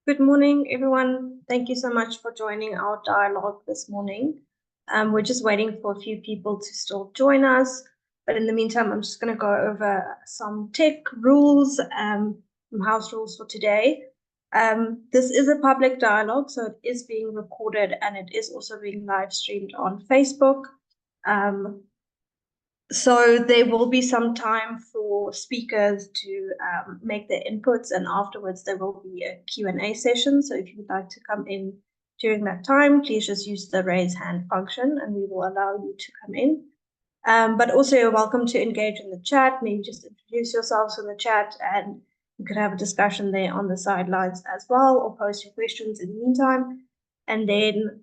Good morning, everyone. Thank you so much for joining our dialogue this morning. We're just waiting for a few people to still join us. But in the meantime, I'm just going to go over some tech rules, some house rules for today. This is a public dialogue, so it is being recorded and it is also being live streamed on Facebook. So there will be some time for speakers to make their inputs, and afterwards there will be a Q&A session. So if you would like to come in during that time, please just use the raise hand function and we will allow you to come in. But also you're welcome to engage in the chat. Maybe just introduce yourselves in the chat and you could have a discussion there on the sidelines as well, or post your questions in the meantime. And then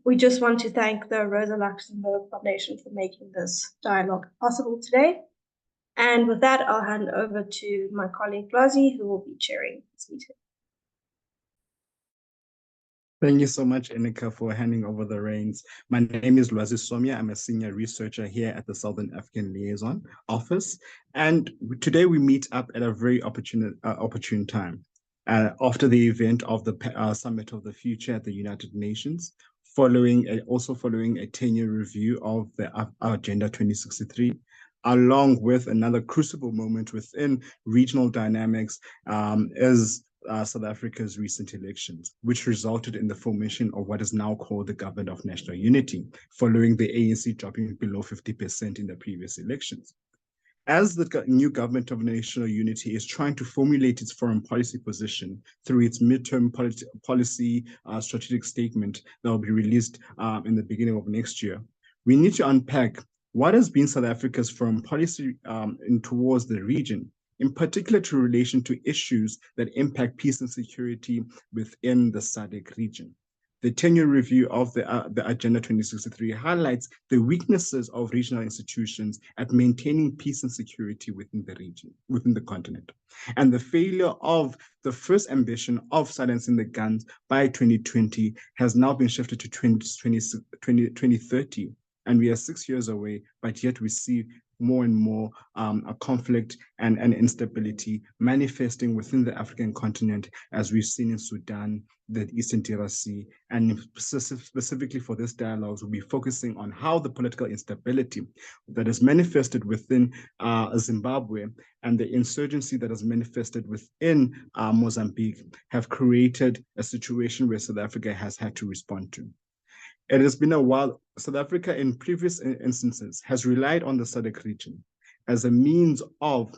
we just want to thank the Rosa Luxemburg Foundation for making this dialogue possible today. And with that, I'll hand over to my colleague Lwazi, who will be chairing this meeting. Thank you so much, Enika, for handing over the reins. My name is Lwazi Somya. I'm a senior researcher here at the Southern African Liaison Office. And today we meet up at a very opportune time. After the event of the Summit of the Future at the United Nations, following a 10-year review of the Agenda 2063, along with another crucible moment within regional dynamics is South Africa's recent elections, which resulted in the formation of what is now called the Government of National Unity, following the ANC dropping below 50% in the previous elections. As the new Government of National Unity is trying to formulate its foreign policy position through its midterm policy strategic statement that will be released in the beginning of next year, we need to unpack what has been South Africa's foreign policy towards the region, in particular to relation to issues that impact peace and security within the SADC region. The 10-year review of the Agenda 2063 highlights the weaknesses of regional institutions at maintaining peace and security within the region, within the continent, and the failure of the first ambition of silencing the guns by 2020 has now been shifted to 2030, and we are 6 years away, but yet we see more and more a conflict and instability manifesting within the African continent, as we've seen in Sudan, the Eastern DRC, and specifically for this dialogue, we'll be focusing on how the political instability that is manifested within Zimbabwe and the insurgency that is manifested within Mozambique have created a situation where South Africa has had to respond to. It has been a while. South Africa, in previous instances, has relied on the SADC region as a means of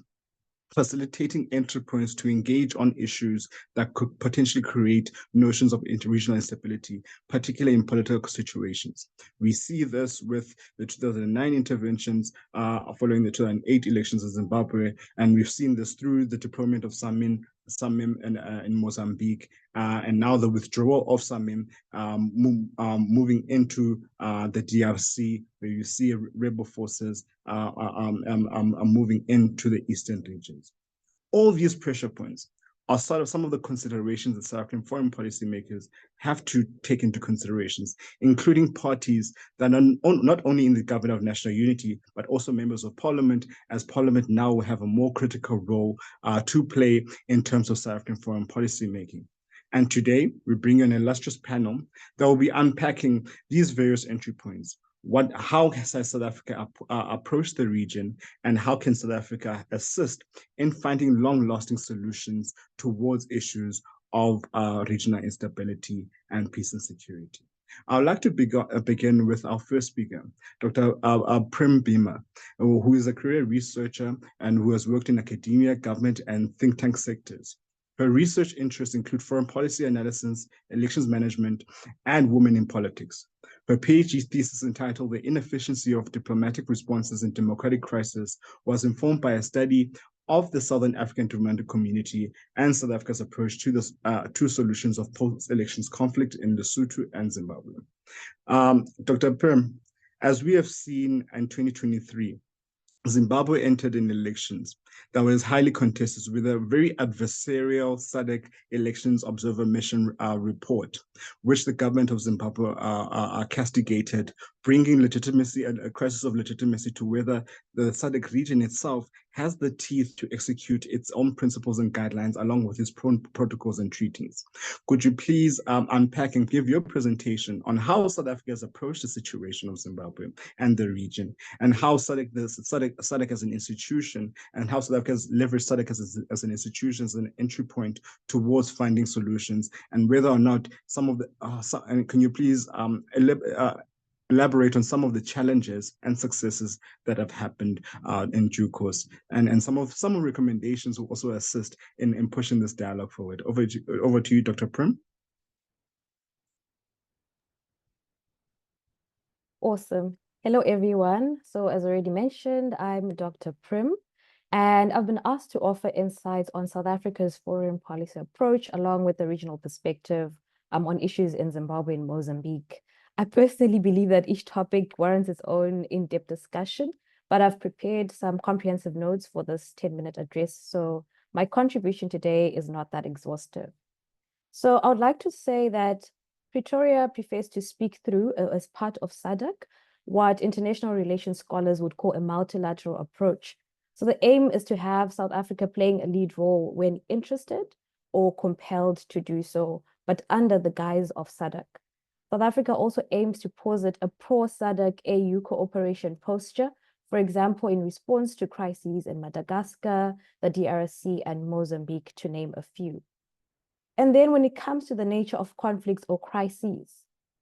facilitating entry points to engage on issues that could potentially create notions of interregional instability, particularly in political situations. We see this with the 2009 interventions following the 2008 elections in Zimbabwe, and we've seen this through the deployment of SAMIM in Mozambique, and now the withdrawal of SAMIM moving into the DRC, where you see rebel forces moving into the eastern regions. All these pressure points are sort of some of the considerations that South African foreign policymakers have to take into considerations, including parties that are not only in the Government of National Unity, but also members of Parliament, as Parliament now will have a more critical role to play in terms of South African foreign policymaking. And today, we bring in an illustrious panel that will be unpacking these various entry points. How has South Africa approached the region, and how can South Africa assist in finding long-lasting solutions towards issues of regional instability and peace and security? I would like to begin with our first speaker, Dr. Prem Bhima, who is a career researcher and who has worked in academia, government, and think tank sectors. Her research interests include foreign policy analysis, elections management, and women in politics. Her PhD thesis, entitled The Inefficiency of Diplomatic Responses in Democratic Crisis, was informed by a study of the Southern African diplomatic community and South Africa's approach to the two solutions of post-elections conflict in Lesotho and Zimbabwe. Dr. Prem, as we have seen in 2023, Zimbabwe entered in elections, that was highly contested with a very adversarial SADC Elections Observer Mission report, which the government of Zimbabwe castigated, bringing legitimacy and a crisis of legitimacy to whether the SADC region itself has the teeth to execute its own principles and guidelines along with its protocols and treaties. Could you please unpack and give your presentation on how South Africa has approached the situation of Zimbabwe and the region, and how SADC as an institution, and how South Africa has leveraged SADC as an institution, as an entry point towards finding solutions, and whether or not some of the, and can you please elaborate on some of the challenges and successes that have happened in due course, and some recommendations will also assist in pushing this dialogue forward. Over to you, Dr. Prim. Awesome. Hello, everyone. So as already mentioned, I'm Dr. Prim, and I've been asked to offer insights on South Africa's foreign policy approach, along with the regional perspective on issues in Zimbabwe and Mozambique. I personally believe that each topic warrants its own in-depth discussion, but I've prepared some comprehensive notes for this 10-minute address, so my contribution today is not that exhaustive. So I would like to say that Pretoria prefers to speak through, as part of SADC, what international relations scholars would call a multilateral approach. So the aim is to have South Africa playing a lead role when interested or compelled to do so, but under the guise of SADC. South Africa also aims to posit a pro-SADC AU cooperation posture, for example, in response to crises in Madagascar, the DRC, and Mozambique, to name a few. And then when it comes to the nature of conflicts or crises,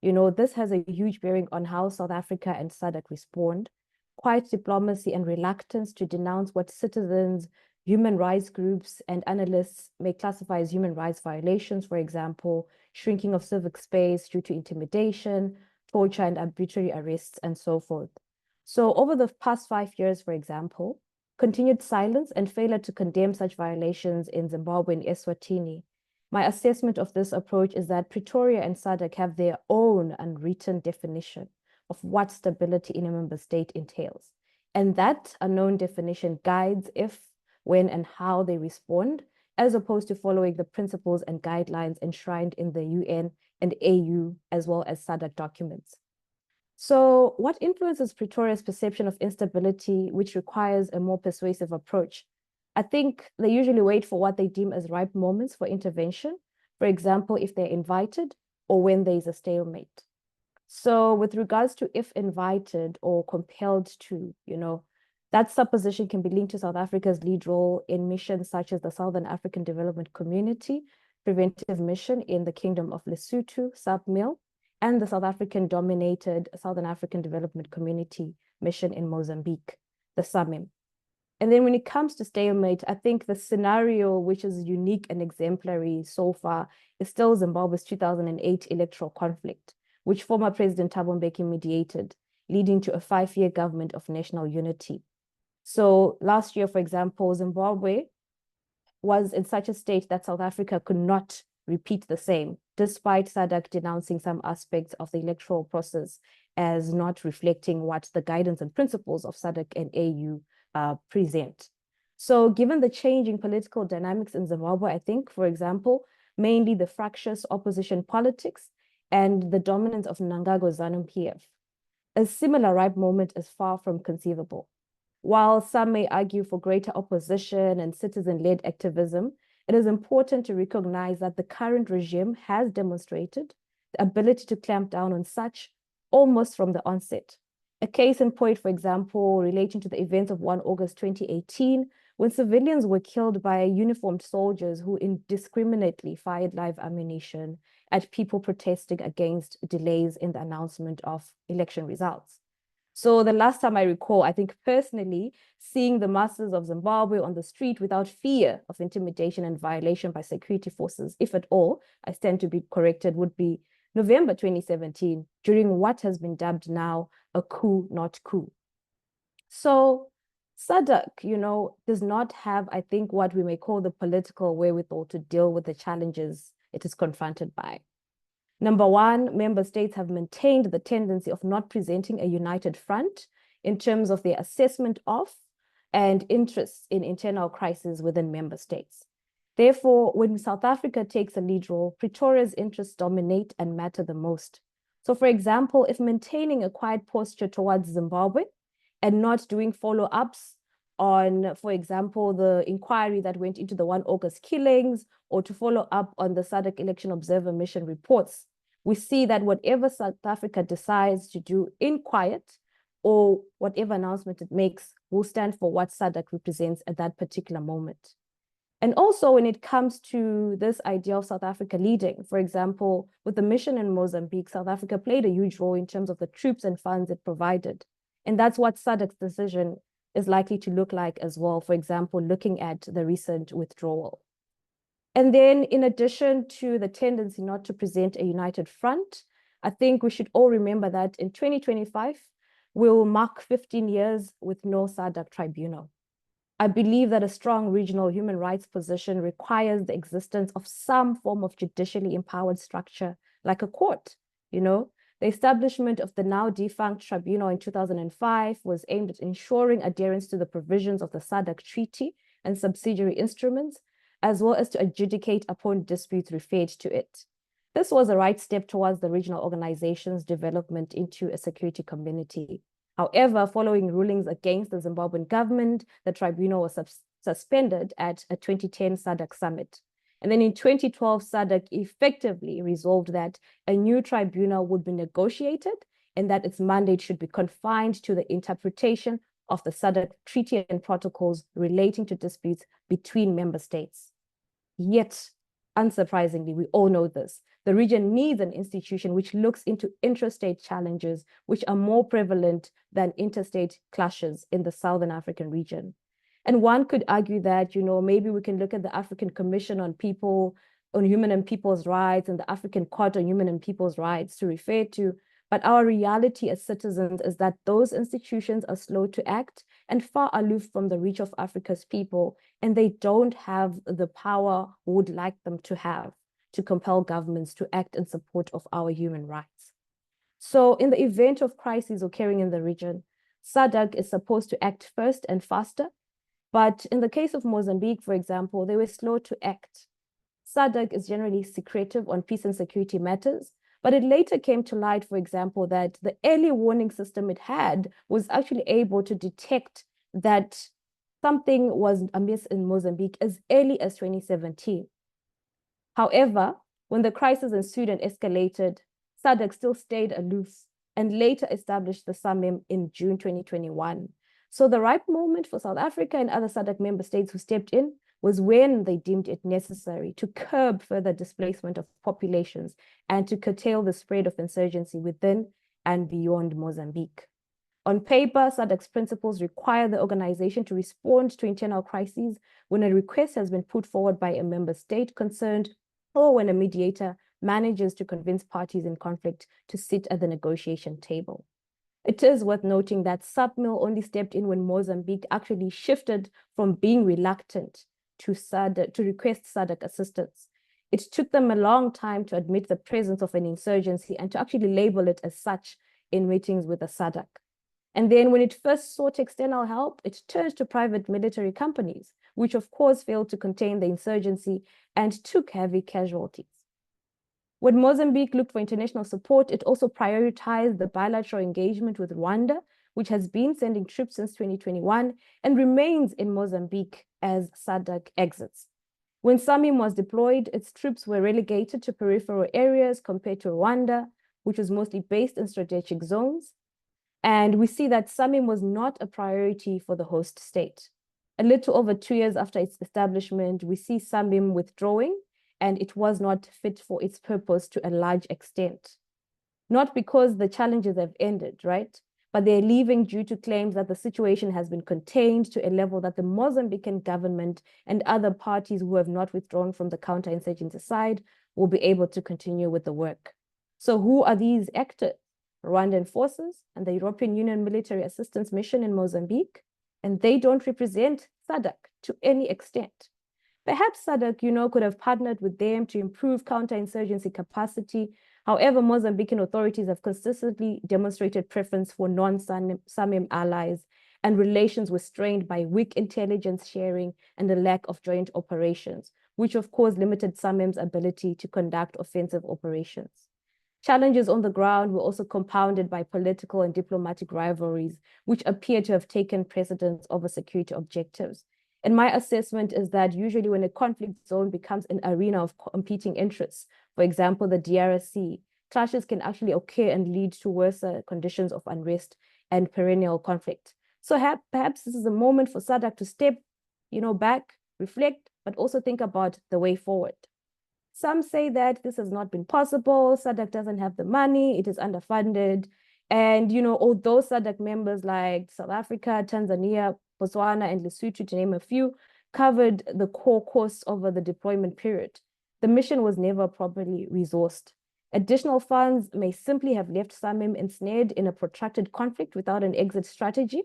this has a huge bearing on how South Africa and SADC respond. Quiet diplomacy and reluctance to denounce what citizens, human rights groups, and analysts may classify as human rights violations, for example, shrinking of civic space due to intimidation, torture and arbitrary arrests, and so forth. So over the past 5 years, for example, continued silence and failure to condemn such violations in Zimbabwe and Eswatini. My assessment of this approach is that Pretoria and SADC have their own unwritten definition of what stability in a member state entails. And that unknown definition guides if, when, and how they respond, as opposed to following the principles and guidelines enshrined in the UN and AU, as well as SADC documents. So what influences Pretoria's perception of instability, which requires a more persuasive approach? I think they usually wait for what they deem as ripe moments for intervention, for example, if they're invited or when there is a stalemate. So with regards to if invited or compelled to, that supposition can be linked to South Africa's lead role in missions such as the Southern African Development Community Preventive Mission in the Kingdom of Lesotho, SAPMIL, and the South African-dominated Southern African Development Community Mission in Mozambique, the SAMIM. And then when it comes to stalemate, I think the scenario which is unique and exemplary so far is still Zimbabwe's 2008 electoral conflict, which former President Thabo Mbeki mediated, leading to a 5-year government of national unity. So last year, for example, Zimbabwe was in such a state that South Africa could not repeat the same, despite SADC denouncing some aspects of the electoral process as not reflecting what the guidance and principles of SADC and AU present. So given the changing political dynamics in Zimbabwe, I think, for example, mainly the fractious opposition politics and the dominance of Mnangagwa ZANU-PF, a similar ripe moment is far from conceivable. While some may argue for greater opposition and citizen-led activism, it is important to recognize that the current regime has demonstrated the ability to clamp down on such almost from the onset. A case in point, for example, relating to the events of 1 August 2018, when civilians were killed by uniformed soldiers who indiscriminately fired live ammunition at people protesting against delays in the announcement of election results. So the last time I recall, I think personally, seeing the masses of Zimbabwe on the street without fear of intimidation and violation by security forces, if at all, I stand to be corrected, would be November 2017, during what has been dubbed now a coup not coup. So SADC, does not have, I think, what we may call the political wherewithal to deal with the challenges it is confronted by. Number one, member states have maintained the tendency of not presenting a united front in terms of their assessment of and interests in internal crises within member states. Therefore, when South Africa takes a lead role, Pretoria's interests dominate and matter the most. So for example, if maintaining a quiet posture towards Zimbabwe and not doing follow-ups on, for example, the inquiry that went into the 1 August killings, or to follow up on the SADC election observer mission reports, we see that whatever South Africa decides to do in quiet, or whatever announcement it makes, will stand for what SADC represents at that particular moment. And also when it comes to this idea of South Africa leading, for example, with the mission in Mozambique, South Africa played a huge role in terms of the troops and funds it provided. And that's what SADC's decision is likely to look like as well, for example, looking at the recent withdrawal. And then in addition to the tendency not to present a united front, I think we should all remember that in 2025, we will mark 15 years with no SADC tribunal. I believe that a strong regional human rights position requires the existence of some form of judicially empowered structure, like a court. The establishment of the now defunct tribunal in 2005 was aimed at ensuring adherence to the provisions of the SADC Treaty and subsidiary instruments, as well as to adjudicate upon disputes referred to it. This was a right step towards the regional organization's development into a security community. However, following rulings against the Zimbabwean government, the tribunal was suspended at a 2010 SADC summit. And then in 2012, SADC effectively resolved that a new tribunal would be negotiated and that its mandate should be confined to the interpretation of the SADC treaty and protocols relating to disputes between member states. Yet, unsurprisingly, we all know this. The region needs an institution which looks into intrastate challenges, which are more prevalent than interstate clashes in the Southern African region. And one could argue that, maybe we can look at the African Commission on Human and People's Rights and the African Court on Human and People's Rights to refer to, but our reality as citizens is that those institutions are slow to act and far aloof from the reach of Africa's people, and they don't have the power we would like them to have to compel governments to act in support of our human rights. So in the event of crises occurring in the region, SADC is supposed to act first and faster, but in the case of Mozambique, for example, they were slow to act. SADC is generally secretive on peace and security matters, but it later came to light, for example, that the early warning system it had was actually able to detect that something was amiss in Mozambique as early as 2017. However, when the crisis ensued and escalated, SADC still stayed aloof and later established the SAMIM in June 2021. So the ripe moment for South Africa and other SADC member states who stepped in was when they deemed it necessary to curb further displacement of populations and to curtail the spread of insurgency within and beyond Mozambique. On paper, SADC's principles require the organization to respond to internal crises when a request has been put forward by a member state concerned, or when a mediator manages to convince parties in conflict to sit at the negotiation table. It is worth noting that SAPMIL only stepped in when Mozambique actually shifted from being reluctant to request SADC assistance. It took them a long time to admit the presence of an insurgency and to actually label it as such in meetings with the SADC. And then when it first sought external help, it turned to private military companies, which of course failed to contain the insurgency and took heavy casualties. When Mozambique looked for international support, it also prioritized the bilateral engagement with Rwanda, which has been sending troops since 2021 and remains in Mozambique as SADC exits. When SAMIM was deployed, its troops were relegated to peripheral areas compared to Rwanda, which was mostly based in strategic zones. And we see that SAMIM was not a priority for the host state. A little over 2 years after its establishment, we see SAMIM withdrawing, and it was not fit for its purpose to a large extent. Not because the challenges have ended, right? But they're leaving due to claims that the situation has been contained to a level that the Mozambican government and other parties who have not withdrawn from the counterinsurgency side will be able to continue with the work. So who are these actors? Rwandan forces and the European Union Military Assistance Mission in Mozambique, and they don't represent SADC to any extent. Perhaps SADC, could have partnered with them to improve counterinsurgency capacity. However, Mozambican authorities have consistently demonstrated preference for non-SAMIM allies, and relations were strained by weak intelligence sharing and the lack of joint operations, which of course limited SAMIM's ability to conduct offensive operations. Challenges on the ground were also compounded by political and diplomatic rivalries, which appear to have taken precedence over security objectives. And my assessment is that usually when a conflict zone becomes an arena of competing interests, for example, the DRC, clashes can actually occur and lead to worse conditions of unrest and perennial conflict. So perhaps this is a moment for SADC to step, back, reflect, but also think about the way forward. Some say that this has not been possible. SADC doesn't have the money. It is underfunded. And, although SADC members like South Africa, Tanzania, Botswana, and Lesotho, to name a few, covered the core costs over the deployment period, the mission was never properly resourced. Additional funds may simply have left SAMIM ensnared in a protracted conflict without an exit strategy.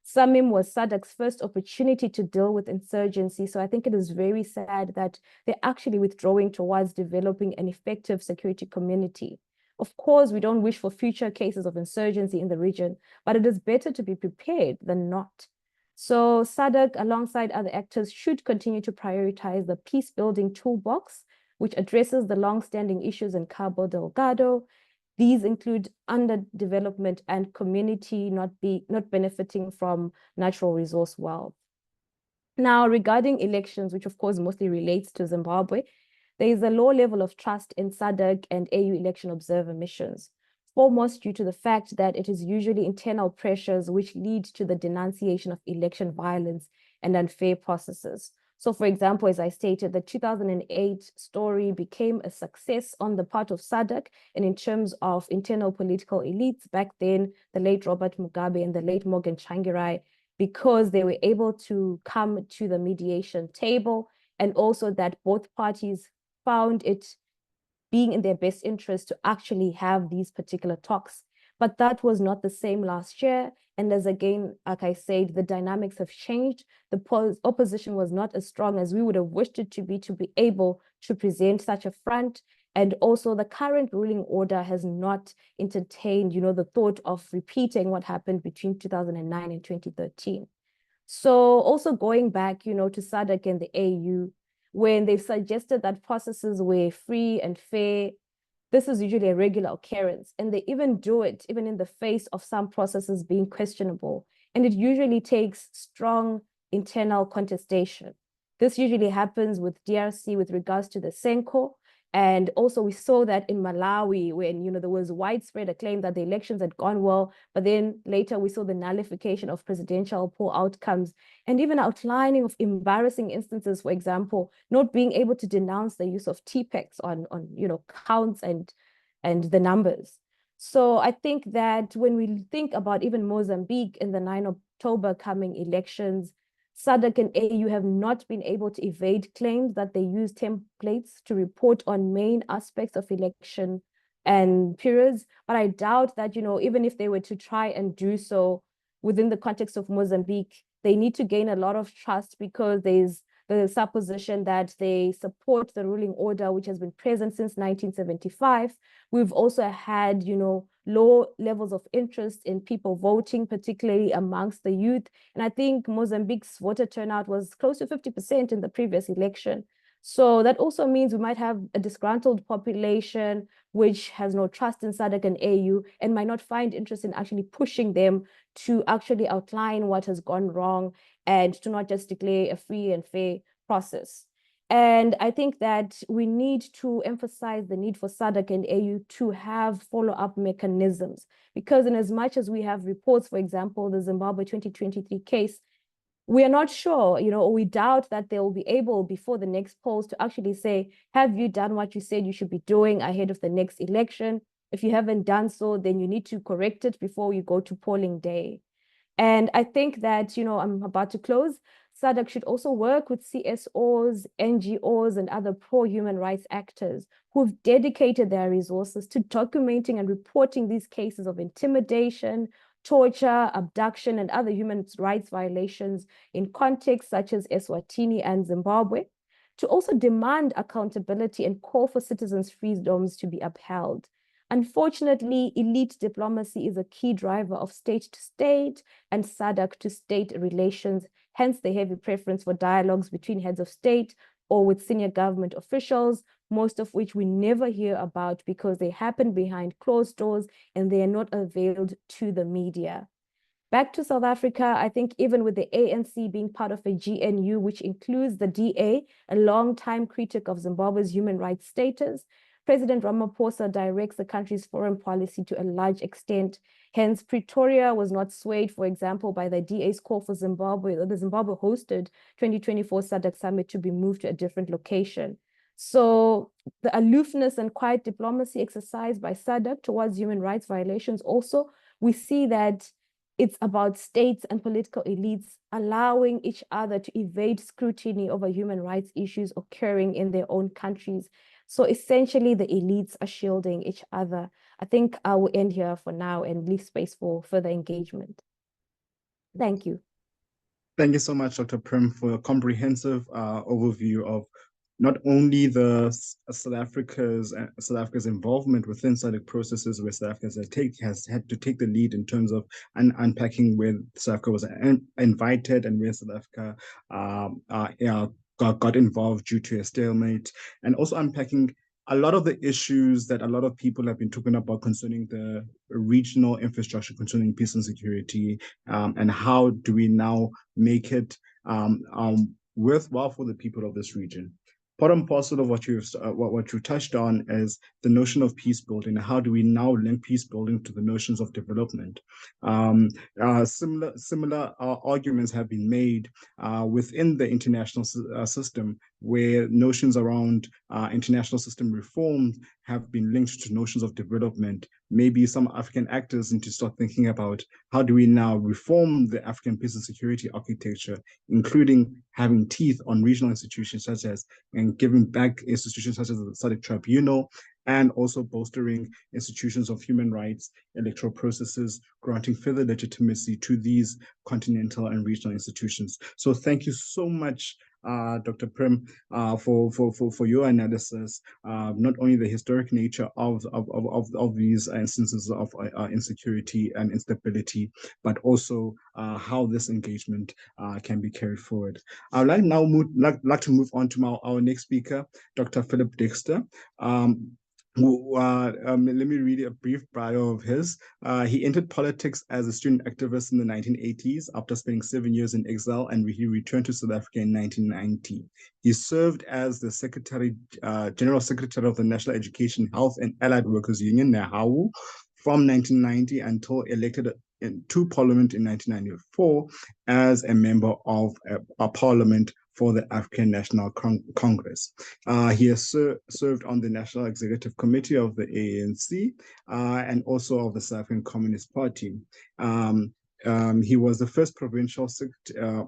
SAMIM was SADC's first opportunity to deal with insurgency. So I think it is very sad that they're actually withdrawing towards developing an effective security community. Of course, we don't wish for future cases of insurgency in the region, but it is better to be prepared than not. So SADC, alongside other actors, should continue to prioritize the peace-building toolbox, which addresses the long-standing issues in Cabo Delgado. These include underdevelopment and community not benefiting from natural resource wealth. Now, regarding elections, which of course mostly relates to Zimbabwe, there is a low level of trust in SADC and AU election observer missions, foremost due to the fact that it is usually internal pressures which lead to the denunciation of election violence and unfair processes. So, for example, as I stated, the 2008 story became a success on the part of SADC, and in terms of internal political elites back then, the late Robert Mugabe and the late Morgan Tsvangirai, because they were able to come to the mediation table, and also that both parties found it being in their best interest to actually have these particular talks. But that was not the same last year. And as again, like I said, the dynamics have changed. The opposition was not as strong as we would have wished it to be able to present such a front. And also the current ruling order has not entertained, the thought of repeating what happened between 2009 and 2013. So also going back, to SADC and the AU, when they've suggested that processes were free and fair, this is usually a regular occurrence, and they even do it even in the face of some processes being questionable. And it usually takes strong internal contestation. This usually happens with DRC with regards to the Senko. And also we saw that in Malawi when, there was widespread acclaim that the elections had gone well, but then later we saw the nullification of presidential poll outcomes and even outlining of embarrassing instances, for example, not being able to denounce the use of TPEX on counts and the numbers. So I think that when we think about even Mozambique in the 9 October coming elections, SADC and AU have not been able to evade claims that they use templates to report on main aspects of election and periods. But I doubt that, even if they were to try and do so within the context of Mozambique, they need to gain a lot of trust because there's the supposition that they support the ruling order, which has been present since 1975. We've also had, low levels of interest in people voting, particularly amongst the youth. And I think Mozambique's voter turnout was close to 50% in the previous election. So that also means we might have a disgruntled population which has no trust in SADC and AU and might not find interest in actually pushing them to actually outline what has gone wrong and to not just declare a free and fair process. And I think that we need to emphasize the need for SADC and AU to have follow-up mechanisms, because in as much as we have reports, for example, the Zimbabwe 2023 case, we are not sure, or we doubt that they will be able before the next polls to actually say, have you done what you said you should be doing ahead of the next election? If you haven't done so, then you need to correct it before you go to polling day. And I think that, I'm about to close. SADC should also work with CSOs, NGOs, and other pro-human rights actors who've dedicated their resources to documenting and reporting these cases of intimidation, torture, abduction, and other human rights violations in contexts such as Eswatini and Zimbabwe, to also demand accountability and call for citizens' freedoms to be upheld. Unfortunately, elite diplomacy is a key driver of state-to-state and SADC-to-state relations, hence the heavy preference for dialogues between heads of state or with senior government officials, most of which we never hear about because they happen behind closed doors and they are not availed to the media. Back to South Africa, I think even with the ANC being part of a GNU, which includes the DA, a long-time critic of Zimbabwe's human rights status, President Ramaphosa directs the country's foreign policy to a large extent. Hence, Pretoria was not swayed, for example, by the DA's call for Zimbabwe, or the Zimbabwe hosted 2024 SADC summit to be moved to a different location. So the aloofness and quiet diplomacy exercised by SADC towards human rights violations also, we see that it's about states and political elites allowing each other to evade scrutiny over human rights issues occurring in their own countries. So essentially, the elites are shielding each other. I think I will end here for now and leave space for further engagement. Thank you. Thank you so much, Dr. Prim, for a comprehensive overview of not only the South Africa's involvement within SADC processes, where South Africa has had to take the lead in terms of unpacking where South Africa was invited and where South Africa got involved due to a stalemate, and also unpacking a lot of the issues that a lot of people have been talking about concerning the regional infrastructure, concerning peace and security, and how do we now make it worthwhile for the people of this region. Part and parcel of what you touched on is the notion of peace building. How do we now link peace building to the notions of development? Similar arguments have been made within the international system, where notions around international system reform have been linked to notions of development. Maybe some African actors need to start thinking about how do we now reform the African peace and security architecture, including having teeth on regional institutions such as, and giving back institutions such as the SADC Tribunal, and also bolstering institutions of human rights, electoral processes, granting further legitimacy to these continental and regional institutions. So thank you so much, Dr. Prim, for your analysis, not only the historic nature of these instances of insecurity and instability, but also how this engagement can be carried forward. I would like to move on to our next speaker, Dr. Philip Dexter. Let me read a brief bio of his. He entered politics as a student activist in the 1980s after spending 7 years in exile, and he returned to South Africa in 1990. He served as the General Secretary of the National Education, Health and Allied Workers Union, NEHAWU, from 1990 until elected to Parliament in 1994 as a member of a Parliament for the African National Congress. He has served on the National Executive Committee of the ANC and also of the South African Communist Party. He was the first provincial secretary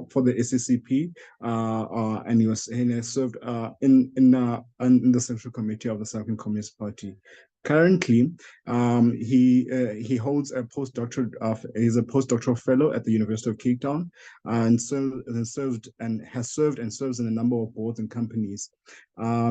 for the SACP, and he has served in the Central Committee of the South African Communist Party. Currently, he holds a postdoctoral. He's a postdoctoral fellow at the University of Cape Town, and served in a number of boards and companies.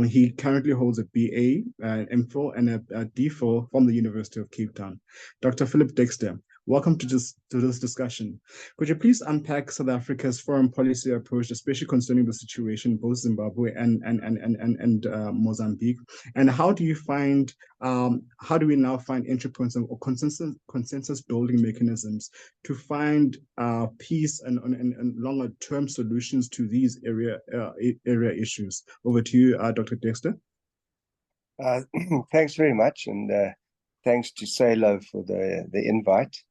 He currently holds a BA, MPhil, and a DPhil from the University of Cape Town. Dr. Philip Dexter, welcome to this discussion. Could you please unpack South Africa's foreign policy approach, especially concerning the situation in both Zimbabwe and Mozambique, and how do we now find entry points or consensus building mechanisms to find peace and longer term solutions to these area issues? Over to you, Dr. Dexter. Thanks very much, and thanks to SALO for the invite.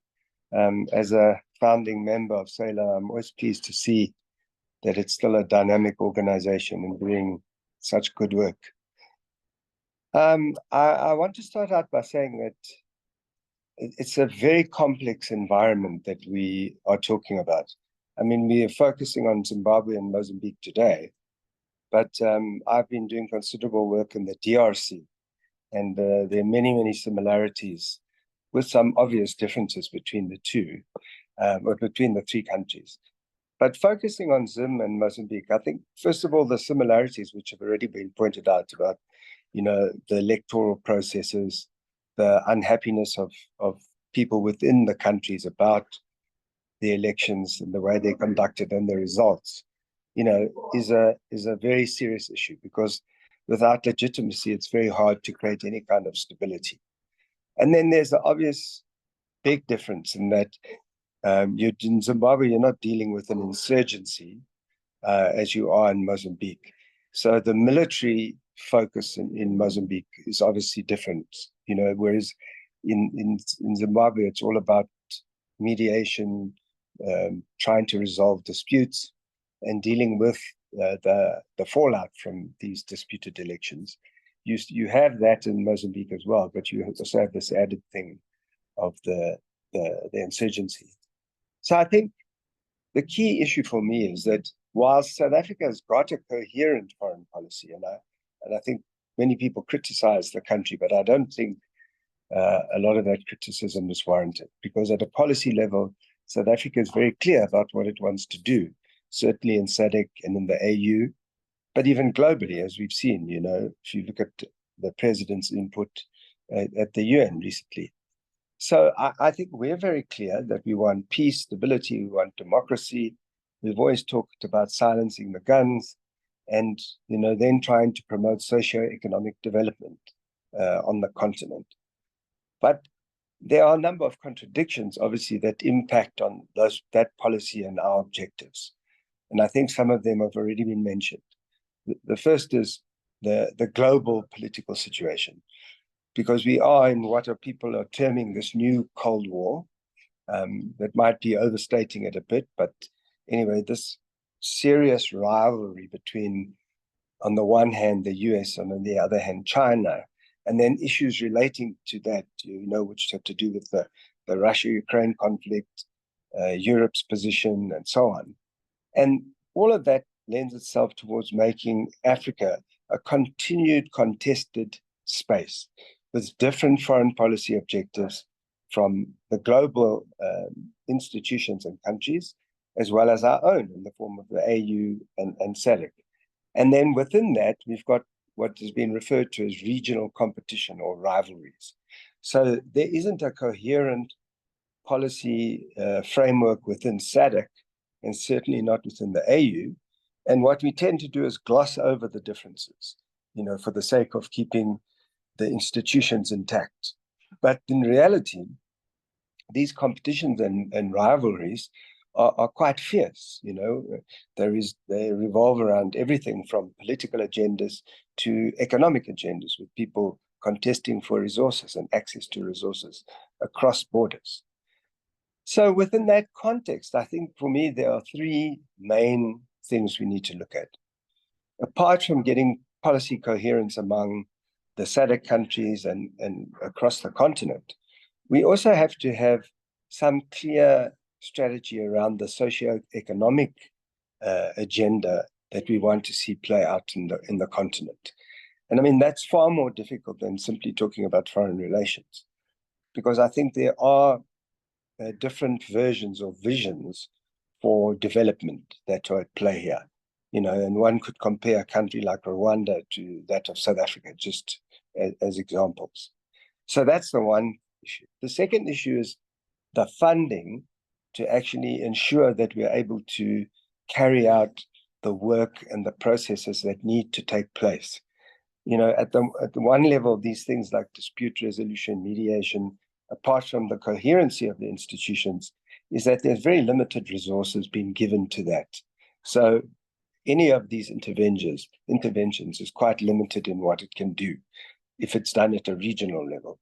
As a founding member of SALO, I'm always pleased to see that it's still a dynamic organization and doing such good work. I want to start out by saying that it's a very complex environment that we are talking about. I mean, we are focusing on Zimbabwe and Mozambique today, but I've been doing considerable work in the DRC, and there are many similarities with some obvious differences between the two, or between the three countries. But focusing on Zim and Mozambique, I think, first of all, the similarities which have already been pointed out about, the electoral processes, the unhappiness of people within the countries about the elections and the way they're conducted and the results, is a very serious issue, because without legitimacy, it's very hard to create any kind of stability. And then there's the obvious big difference in that in Zimbabwe, you're not dealing with an insurgency as you are in Mozambique. So the military focus in Mozambique is obviously different, whereas in Zimbabwe, it's all about mediation, trying to resolve disputes and dealing with the fallout from these disputed elections. You have that in Mozambique as well, but you also have this added thing of the insurgency. So I think the key issue for me is that while South Africa has got a coherent foreign policy, and I think many people criticize the country, but I don't think a lot of that criticism is warranted, because at a policy level, South Africa is very clear about what it wants to do, certainly in SADC and in the AU, but even globally, as we've seen, if you look at the president's input at the UN recently. So I think we're very clear that we want peace, stability, we want democracy. We've always talked about silencing the guns and, then trying to promote socio-economic development on the continent. But there are a number of contradictions, obviously, that impact on that policy and our objectives. And I think some of them have already been mentioned. The first is the global political situation, because we are in what people are terming this new Cold War. That might be overstating it a bit, but anyway, this serious rivalry between, on the one hand, the US, and on the other hand, China, and then issues relating to that, which have to do with the Russia-Ukraine conflict, Europe's position, and so on. And all of that lends itself towards making Africa a continued contested space with different foreign policy objectives from the global institutions and countries, as well as our own in the form of the AU and SADC. And then within that, we've got what has been referred to as regional competition or rivalries. So there isn't a coherent policy framework within SADC, and certainly not within the AU. And what we tend to do is gloss over the differences, for the sake of keeping the institutions intact. But in reality, these competitions and rivalries are quite fierce. They revolve around everything from political agendas to economic agendas, with people contesting for resources and access to resources across borders. So within that context, I think for me, there are three main things we need to look at. Apart from getting policy coherence among the SADC countries and across the continent, we also have to have some clear strategy around the socio-economic agenda that we want to see play out in the continent. And I mean, that's far more difficult than simply talking about foreign relations, because I think there are different versions or visions for development that are at play here. And one could compare a country like Rwanda to that of South Africa, just as examples. So that's the one issue. The second issue is the funding to actually ensure that we're able to carry out the work and the processes that need to take place. At the one level, these things like dispute resolution, mediation, apart from the coherency of the institutions, is that there's very limited resources being given to that. So any of these interventions is quite limited in what it can do if it's done at a regional level.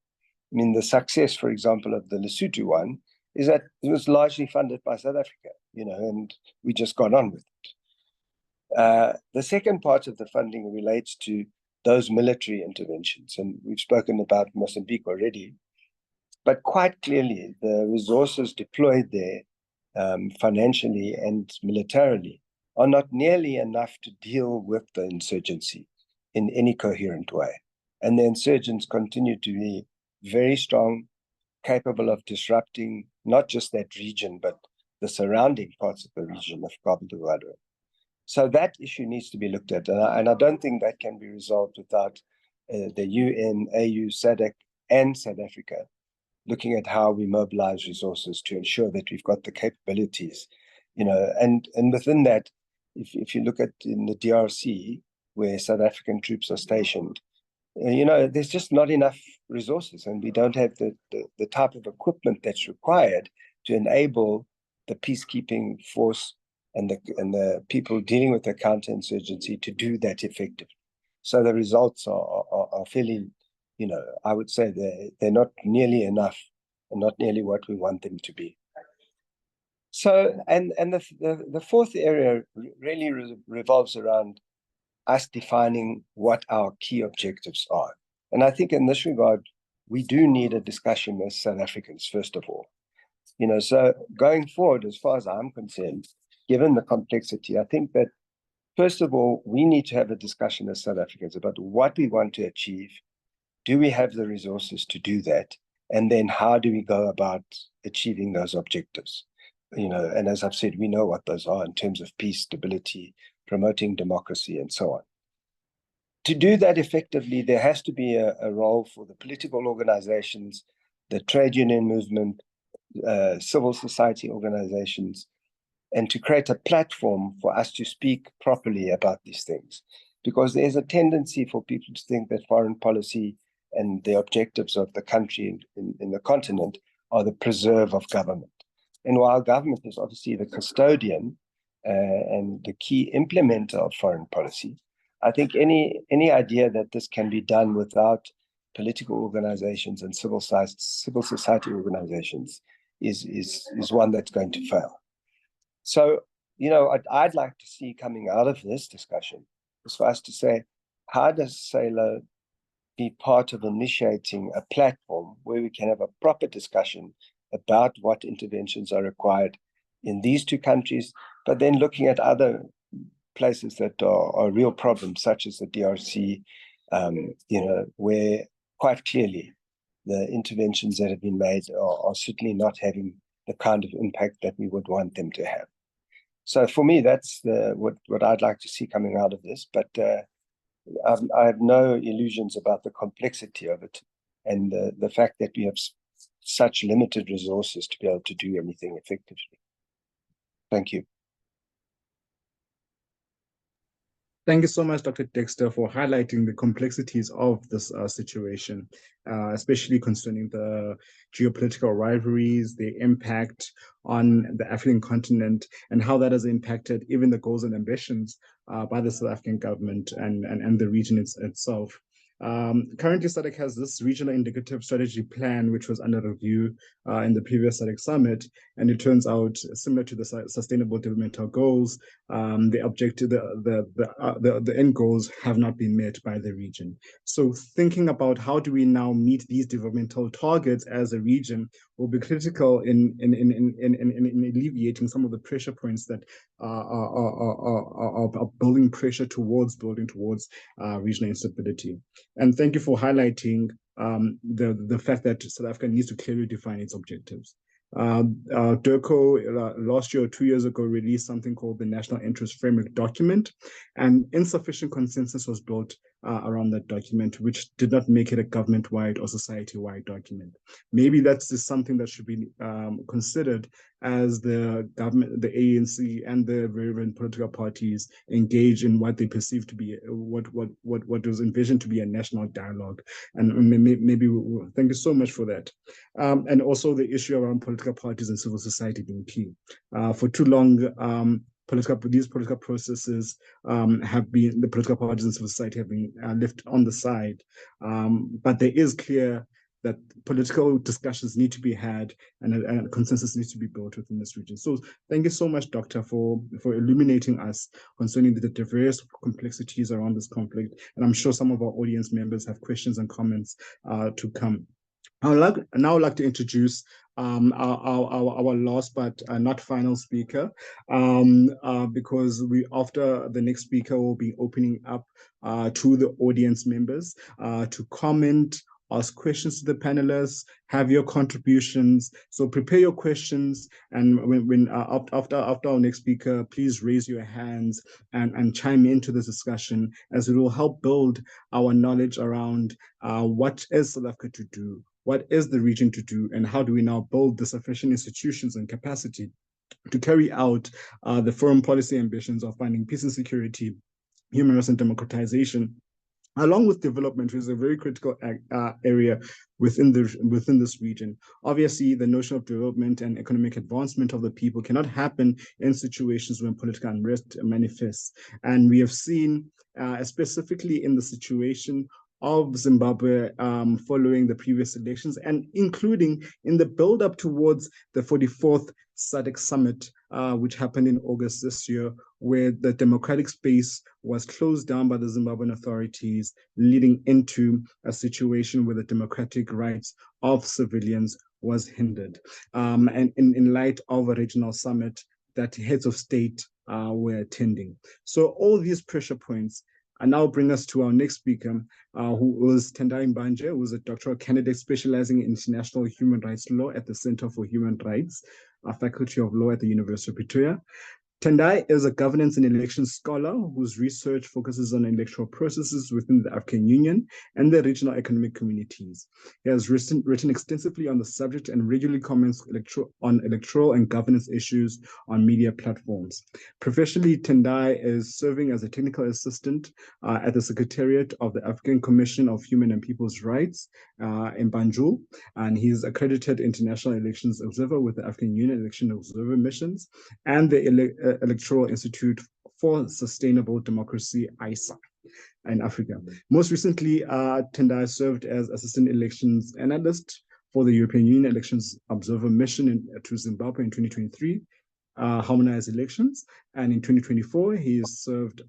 I mean, the success, for example, of the Lesotho one is that it was largely funded by South Africa, and we just got on with it. The second part of the funding relates to those military interventions, and we've spoken about Mozambique already, but quite clearly the resources deployed there financially and militarily are not nearly enough to deal with the insurgency in any coherent way. And the insurgents continue to be very strong, capable of disrupting not just that region, but the surrounding parts of the region of Cabo Delgado. So that issue needs to be looked at. And I don't think that can be resolved without the UN, AU, SADC, and South Africa, looking at how we mobilize resources to ensure that we've got the capabilities, and within that, if you look at in the DRC, where South African troops are stationed, there's just not enough resources, and we don't have the type of equipment that's required to enable the peacekeeping force and the people dealing with the counterinsurgency to do that effectively. So the results are fairly, I would say they're not nearly enough and not nearly what we want them to be. So, and the fourth area really revolves around us defining what our key objectives are. And I think in this regard, we do need a discussion as South Africans, first of all. So going forward, as far as I'm concerned, given the complexity, I think that, first of all, we need to have a discussion as South Africans about what we want to achieve. Do we have the resources to do that? And then how do we go about achieving those objectives? And as I've said, we know what those are in terms of peace, stability, promoting democracy, and so on. To do that effectively, there has to be a role for the political organizations, the trade union movement, civil society organizations, and to create a platform for us to speak properly about these things. Because there's a tendency for people to think that foreign policy and the objectives of the country in the continent are the preserve of government. And while government is obviously the custodian and the key implementer of foreign policy, I think any idea that this can be done without political organizations and civil society organizations is one that's going to fail. So, I'd like to see coming out of this discussion is for us to say, how does SALO be part of initiating a platform where we can have a proper discussion about what interventions are required in these two countries, but then looking at other places that are real problems, such as the DRC, where quite clearly the interventions that have been made are certainly not having the kind of impact that we would want them to have. So for me, that's what I'd like to see coming out of this. But I have no illusions about the complexity of it and the fact that we have such limited resources to be able to do anything effectively. Thank you. Thank you so much, Dr. Dexter, for highlighting the complexities of this situation, especially concerning the geopolitical rivalries, the impact on the African continent, and how that has impacted even the goals and ambitions by the South African government and the region itself. Currently, SADC has this regional indicative strategy plan, which was under review in the previous SADC summit, and it turns out similar to the sustainable developmental goals, the objective, the end goals have not been met by the region. So thinking about how do we now meet these developmental targets as a region will be critical in alleviating some of the pressure points that are building pressure towards regional instability. And thank you for highlighting the fact that South Africa needs to clearly define its objectives. DIRCO last year or 2 years ago released something called the National Interest Framework document, and insufficient consensus was built around that document, which did not make it a government-wide or society-wide document. Maybe that's just something that should be considered as the government, the ANC, and the relevant political parties engage in what they perceive to be what was envisioned to be a national dialogue. And maybe thank you so much for that. And also the issue around political parties and civil society being key. For too long, these political processes the political parties and civil society have been left on the side. But there is clear that political discussions need to be had and a consensus needs to be built within this region. So thank you so much, Doctor, for illuminating us concerning the various complexities around this conflict. And I'm sure some of our audience members have questions and comments to come. I would now like to introduce our last but not final speaker, because after the next speaker will be opening up to the audience members to comment ask questions to the panelists, have your contributions. So prepare your questions, and after our next speaker, please raise your hands and chime into this discussion, as it will help build our knowledge around what is South Africa to do, what is the region to do, and how do we now build the sufficient institutions and capacity to carry out the foreign policy ambitions of finding peace and security, human rights and democratization, along with development, which is a very critical area within this region. Obviously, the notion of development and economic advancement of the people cannot happen in situations when political unrest manifests. And we have seen, specifically in the situation of Zimbabwe following the previous elections, and including in the build-up towards the 44th SADC summit, which happened in August this year, where the democratic space was closed down by the Zimbabwean authorities, leading into a situation where the democratic rights of civilians was hindered. And in light of a regional summit that heads of state were attending. So all these pressure points now bring us to our next speaker, who was Tendai Mbanje, who is a doctoral candidate specializing in international human rights law at the Center for Human Rights, a Faculty of Law at the University of Pretoria. Tendai is a governance and elections scholar whose research focuses on electoral processes within the African Union and the regional economic communities. He has written extensively on the subject and regularly comments on electoral and governance issues on media platforms. Professionally, Tendai is serving as a technical assistant at the Secretariat of the African Commission of Human and People's Rights in Banjul, and he's accredited international elections observer with the African Union Election Observer Missions and the Electoral Institute for Sustainable Democracy, ISA, in Africa. Most recently, Tendai served as Assistant Elections Analyst for the European Union Elections Observer Mission to Zimbabwe in 2023, harmonized elections. And in 2024, he served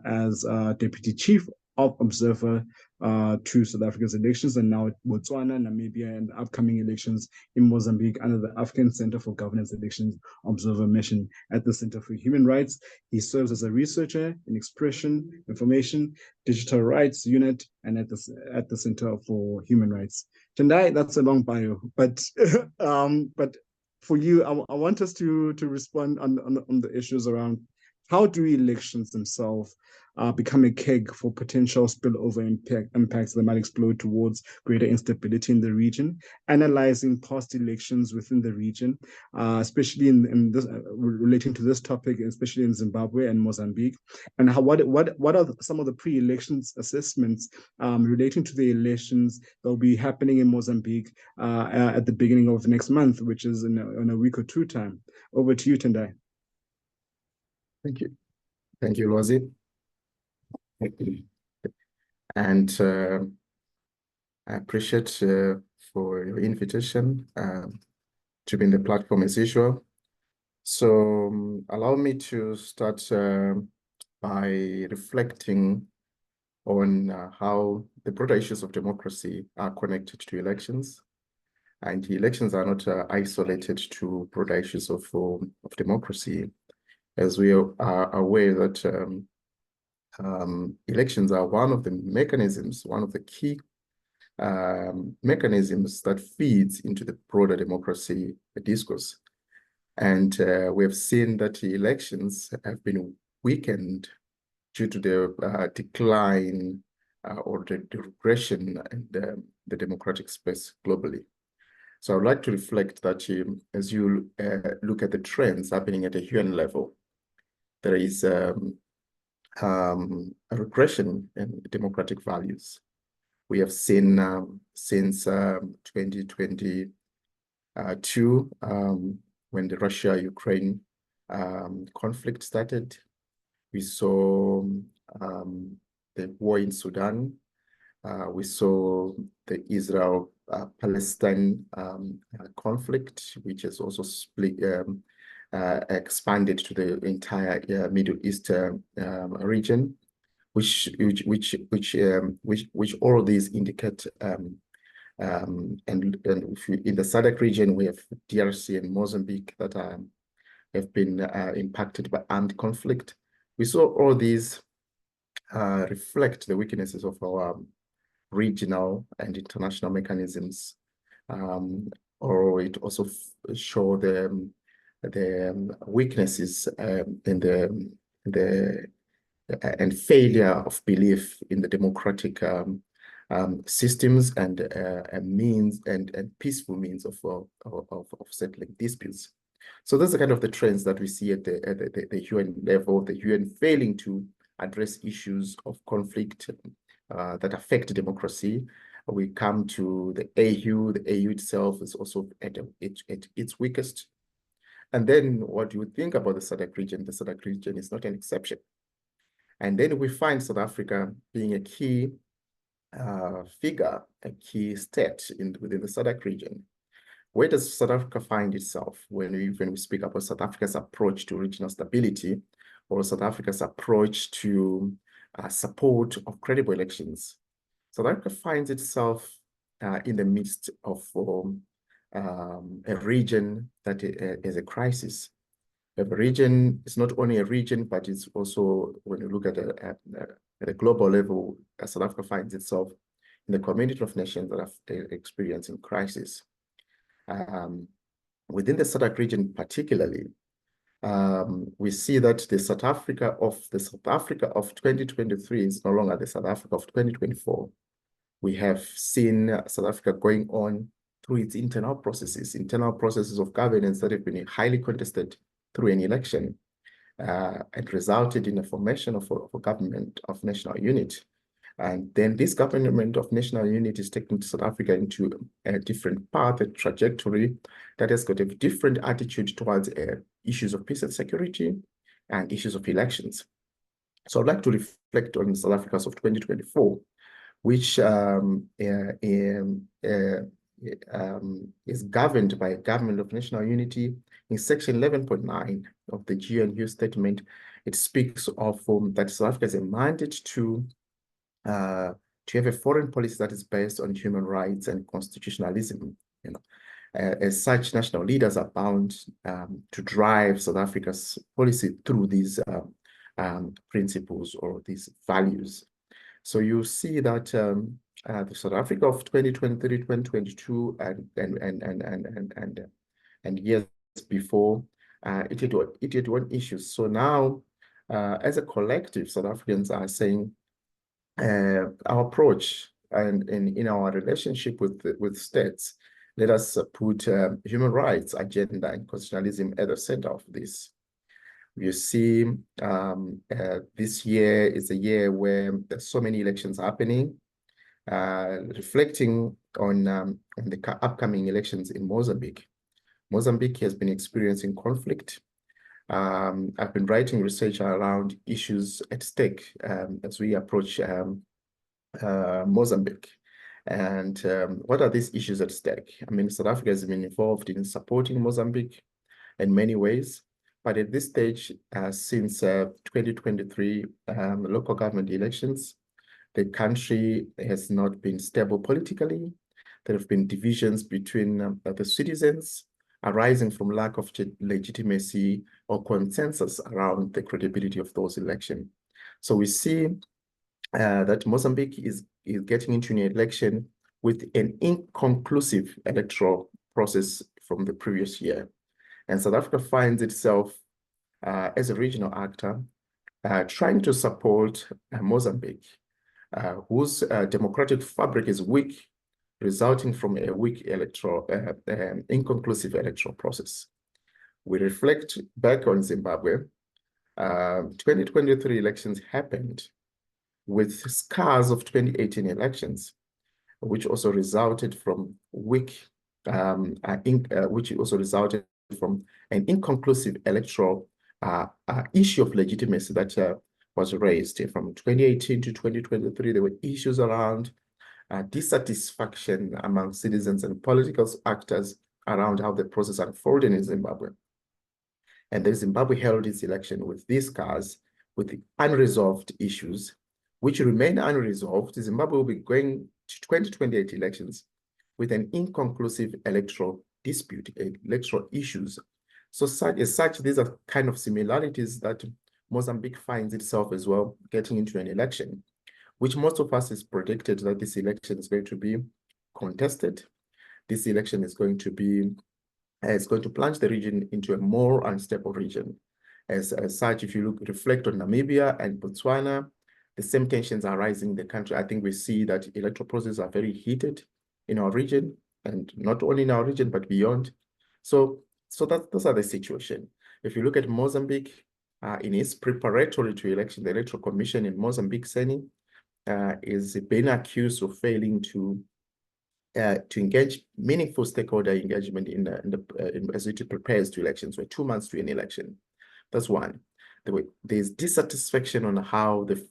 as Deputy Chief of Observer to South Africa's elections, and now Botswana, Namibia, and upcoming elections in Mozambique under the African Center for Governance Elections Observer Mission at the Center for Human Rights. He serves as a researcher in Expression, Information, Digital Rights Unit, and at the Center for Human Rights. Tendai, that's a long bio, but for you, I want us to respond on the issues around how do elections themselves become a keg for potential spillover impacts that might explode towards greater instability in the region, analyzing past elections within the region, especially in this relating to this topic, especially in Zimbabwe and Mozambique, and what are some of the pre-elections assessments relating to the elections that will be happening in Mozambique at the beginning of next month, which is in a week or two time. Over to you, Tendai. Thank you. Thank you, Lozi. And I appreciate for your invitation to be in the platform as usual. So allow me to start by reflecting on how the broader issues of democracy are connected to elections. And elections are not isolated to broader issues of democracy, as we are aware that elections are one of the mechanisms, one of the key mechanisms that feeds into the broader democracy discourse. And we have seen that the elections have been weakened due to the decline or the regression in the democratic space globally. So I would like to reflect that as you look at the trends happening at a UN level, there is a regression in democratic values. We have seen since 2022, when the Russia-Ukraine conflict started, we saw the war in Sudan. We saw the Israel-Palestine conflict, which has also split, expanded to the entire Middle East region, which all of these indicate. And if you, in the SADC region, we have DRC and Mozambique that have been impacted by armed conflict. We saw all these reflect the weaknesses of our regional and international mechanisms, or it also show the weaknesses in the and failure of belief in the democratic systems and means and peaceful means of settling disputes. So those are kind of the trends that we see at the UN level, the UN failing to address issues of conflict that affect democracy. We come to the AU. The AU itself is also at its weakest. And then what you think about the SADC region is not an exception. And then we find South Africa being a key figure, a key state within the SADC region. Where does South Africa find itself when we speak about South Africa's approach to regional stability, or South Africa's approach to support of credible elections? South Africa finds itself in the midst of a region that is a crisis. The region is not only a region, but it's also, when you look at a global level, South Africa finds itself in the community of nations that are experiencing crisis. Within the SADC region particularly, we see that the South Africa of 2023 is no longer the South Africa of 2024. We have seen South Africa going on through its internal processes of governance that have been highly contested through an election, and resulted in the formation of a government of national unity. And then this government of national unity is taking South Africa into a different path, a trajectory that has got a different attitude towards issues of peace and security and issues of elections. So I'd like to reflect on South Africa's of 2024, which is governed by a government of national unity. In section 11.9 of the GNU statement, it speaks of that South Africa has a mandate to have a foreign policy that is based on human rights and constitutionalism. As such, national leaders are bound to drive South Africa's policy through these principles or these values. So you see that the South Africa of 2023, 2022, and years before, it had one issue. So now, as a collective, South Africans are saying our approach and in our relationship with states, let us put human rights agenda and constitutionalism at the center of this. You see, this year is a year where there's so many elections happening. Reflecting on the upcoming elections in Mozambique. Mozambique has been experiencing conflict. I've been writing research around issues at stake as we approach Mozambique. And what are these issues at stake? I mean, South Africa has been involved in supporting Mozambique in many ways. But at this stage, since 2023 local government elections, the country has not been stable politically. There have been divisions between the citizens arising from lack of legitimacy or consensus around the credibility of those elections. So we see that Mozambique is getting into an election with an inconclusive electoral process from the previous year. And South Africa finds itself as a regional actor trying to support Mozambique, whose democratic fabric is weak, resulting from a weak inconclusive electoral process. We reflect back on Zimbabwe. 2023 elections happened with scars of 2018 elections, which also resulted from an inconclusive electoral issue of legitimacy that was raised. From 2018 to 2023, there were issues around dissatisfaction among citizens and political actors around how the process unfolded in Zimbabwe. And then Zimbabwe held its election with these scars, with the unresolved issues, which remain unresolved. Zimbabwe will be going to 2028 elections with an inconclusive electoral dispute, electoral issues. So as such, these are kind of similarities that Mozambique finds itself as well getting into an election which most of us is predicted that this election is going to be contested. This election is going to be, it's going to plunge the region into a more unstable region. As such, if you reflect on Namibia and Botswana, the same tensions are rising in the country. I think we see that electoral processes are very heated in our region, and not only in our region, but beyond. So those are the situation. If you look at Mozambique, in its preparatory to election, the Electoral Commission in Mozambique, CENI, is being accused of failing to engage meaningful stakeholder engagement as it prepares to elections. We're 2 months to an election. That's one. There's dissatisfaction on how the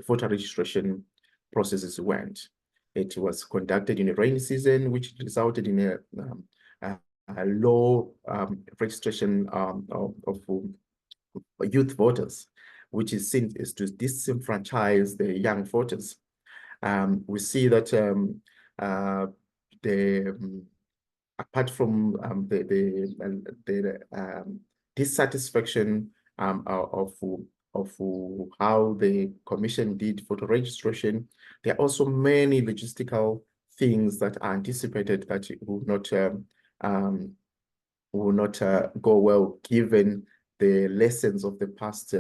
voter registration processes went. It was conducted in a rainy season, which resulted in a low registration of youth voters, which is seen as to disenfranchise the young voters. We see that apart from the dissatisfaction of how the commission did voter registration, there are also many logistical things that are anticipated that will not go well, given the lessons of the past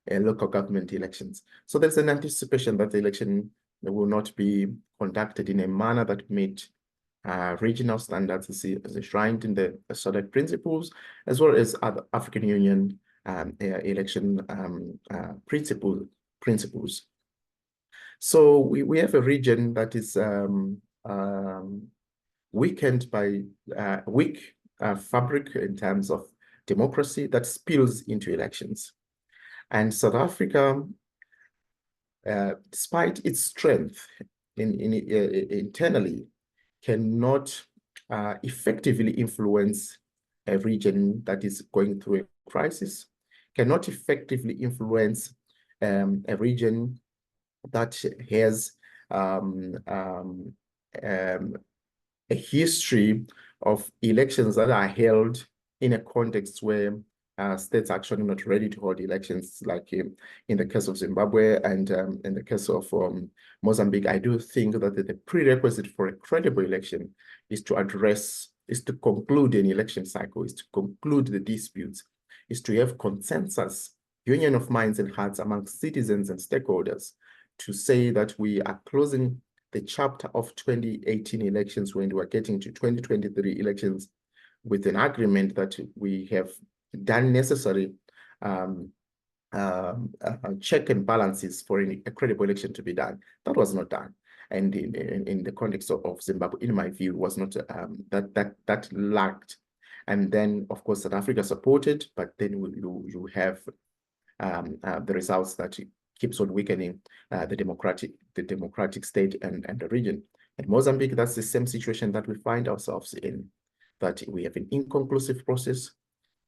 local government elections. So there's an anticipation that the election will not be conducted in a manner that meet regional standards as enshrined in the SADC principles, as well as other African Union election principles. So we have a region that is weakened by weak fabric in terms of democracy that spills into elections. And South Africa, despite its strength internally, cannot effectively influence a region that is going through a crisis, cannot effectively influence a region that has a history of elections that are held in a context where states are actually not ready to hold elections, like in the case of Zimbabwe and in the case of Mozambique. I do think that the prerequisite for a credible election is to conclude an election cycle, is to conclude the disputes, is to have consensus, union of minds and hearts amongst citizens and stakeholders, to say that we are closing the chapter of 2018 elections when we're getting to 2023 elections with an agreement that we have done necessary check and balances for a credible election to be done. That was not done. And in the context of Zimbabwe, in my view, was not that lacked. And then, of course, South Africa supported, but then you have the results that keeps on weakening the democratic state and the region. And Mozambique, that's the same situation that we find ourselves in, that we have an inconclusive process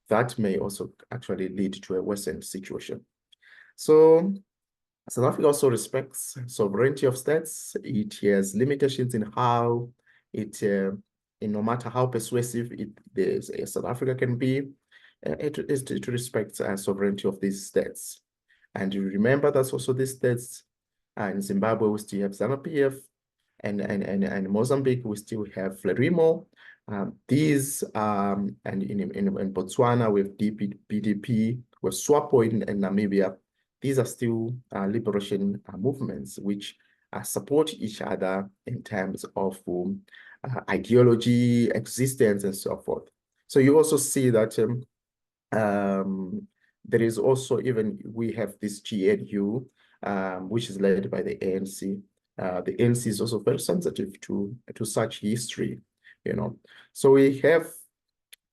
that may also actually lead to a worsened situation. So South Africa also respects sovereignty of states. It has limitations in how it, no matter how persuasive South Africa can be, it respects sovereignty of these states. And you remember that's also these states in Zimbabwe, we still have ZANU-PF, and Mozambique, we still have FLERIMO. These and in Botswana, we have BDP, we have SWAPO in Namibia. These are still liberation movements which support each other in terms of ideology, existence, and so forth. So you also see that there is also we have this GNU, which is led by the ANC. The ANC is also very sensitive to such history, you know. So we have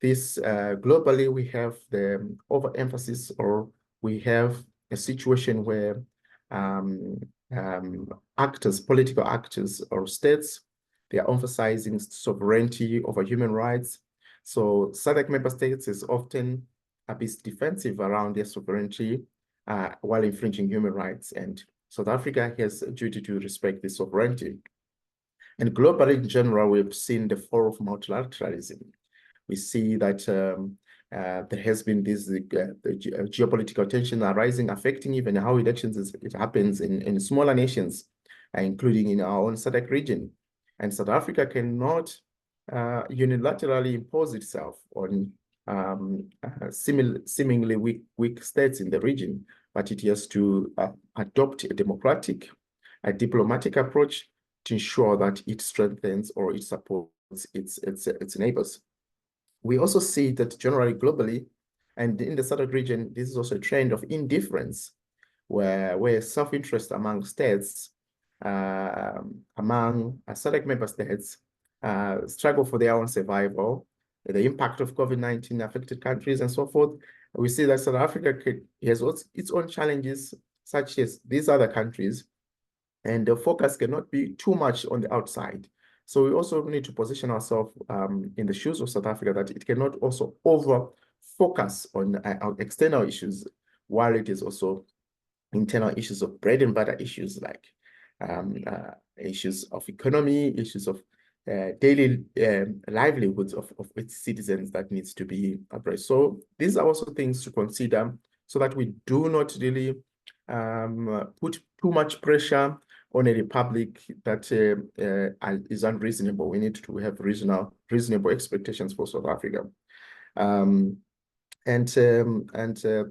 this globally, we have the overemphasis, or we have a situation where political actors or states, they are emphasizing sovereignty over human rights. So SADC member states is often a bit defensive around their sovereignty while infringing human rights. And South Africa has a duty to respect this sovereignty. And globally, in general, we've seen the fall of multilateralism. We see that there has been this geopolitical tension arising, affecting even how elections it happens in smaller nations, including in our own SADC region. And South Africa cannot unilaterally impose itself on seemingly weak states in the region, but it has to adopt a democratic, a diplomatic approach to ensure that it strengthens or it supports its neighbors. We also see that generally globally, and in the SADC region, this is also a trend of indifference, where self-interest among states, among SADC member states, struggle for their own survival, the impact of COVID-19 affected countries and so forth. We see that South Africa has its own challenges, such as these other countries, and the focus cannot be too much on the outside. So we also need to position ourselves in the shoes of South Africa, that it cannot also over-focus on external issues, while it is also internal issues of bread and butter issues, like issues of economy, issues of daily livelihoods of its citizens that needs to be addressed. So these are also things to consider, so that we do not really put too much pressure on a republic that is unreasonable. We need to have reasonable expectations for South Africa. That's the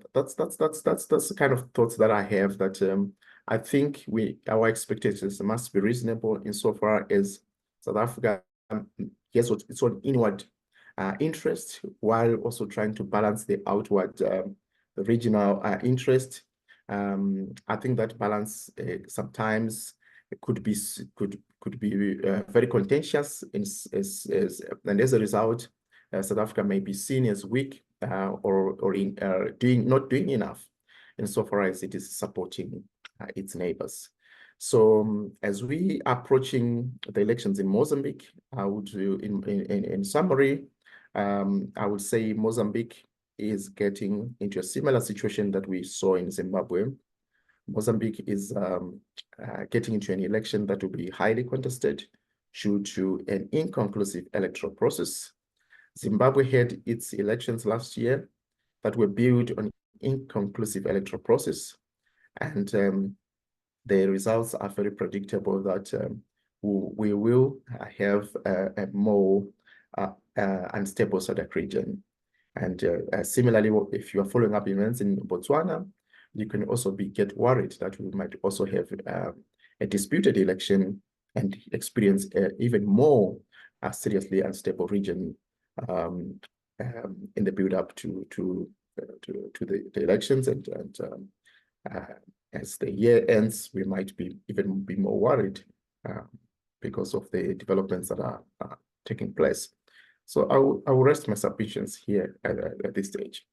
kind of thoughts that I have, that I think our expectations must be reasonable insofar as South Africa has its own inward interest, while also trying to balance the outward regional interest. I think that balance sometimes could be very contentious, and as a result, South Africa may be seen as weak or not doing enough insofar as it is supporting its neighbors. So as we are approaching the elections in Mozambique, I would, in summary, I would say Mozambique is getting into a similar situation that we saw in Zimbabwe. Mozambique is getting into an election that will be highly contested due to an inconclusive electoral process. Zimbabwe had its elections last year that were built on inconclusive electoral process, and the results are very predictable, that we will have a more unstable SADC region. And similarly, if you are following up events in Botswana, you can also get worried that we might also have a disputed election and experience even more seriously unstable region in the build-up to the elections, and as the year ends, we might even be more worried because of the developments that are taking place. So I will rest my submissions here at this stage.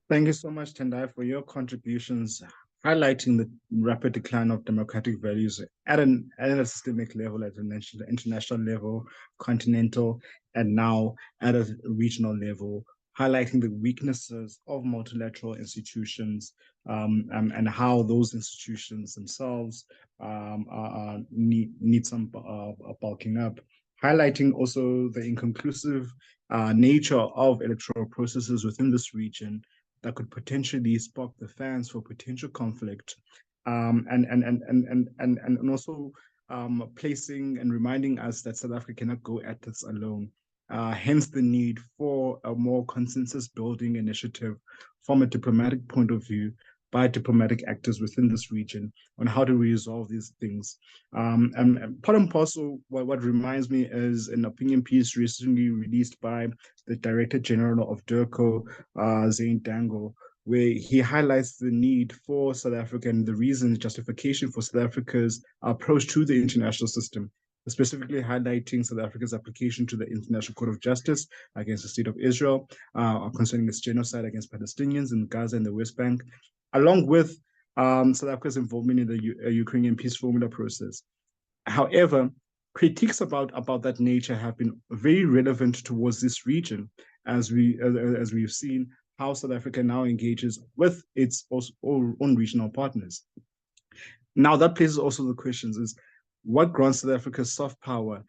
Thank you so much, Tendai, for your contributions, highlighting the rapid decline of democratic values at a systemic level, at an international level, continental, and now at a regional level, highlighting the weaknesses of multilateral institutions and how those institutions themselves need some bulking up. Highlighting also the inconclusive nature of electoral processes within this region that could potentially spark the fans for potential conflict, and also placing and reminding us that South Africa cannot go at this alone. Hence the need for a more consensus building initiative from a diplomatic point of view by diplomatic actors within this region on how to resolve these things. And part and parcel, what reminds me is an opinion piece recently released by the Director General of DIRCO, Zane Dango, where he highlights the need for South Africa and the reasons, justification for South Africa's approach to the international system, specifically highlighting South Africa's application to the International Court of Justice against the State of Israel concerning its genocide against Palestinians in Gaza and the West Bank, along with South Africa's involvement in the Ukrainian peace formula process. However, critiques about that nature have been very relevant towards this region, as we've seen how South Africa now engages with its own regional partners. Now, that places also the questions is, what grants South Africa soft power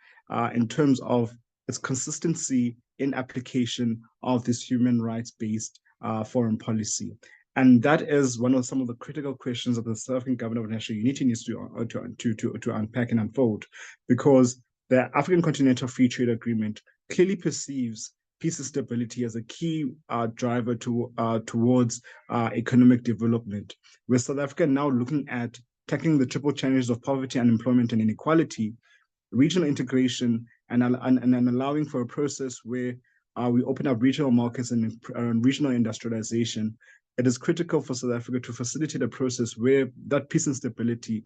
in terms of its consistency in application of this human rights-based foreign policy. And that is some of the critical questions that the South African Government of National Unity needs to unpack and unfold, because the African Continental Free Trade Agreement clearly perceives peace and stability as a key driver towards economic development. With South Africa now looking at tackling the triple challenges of poverty, unemployment, and inequality, regional integration, and allowing for a process where we open up regional markets and regional industrialization, it is critical for South Africa to facilitate a process where that peace and stability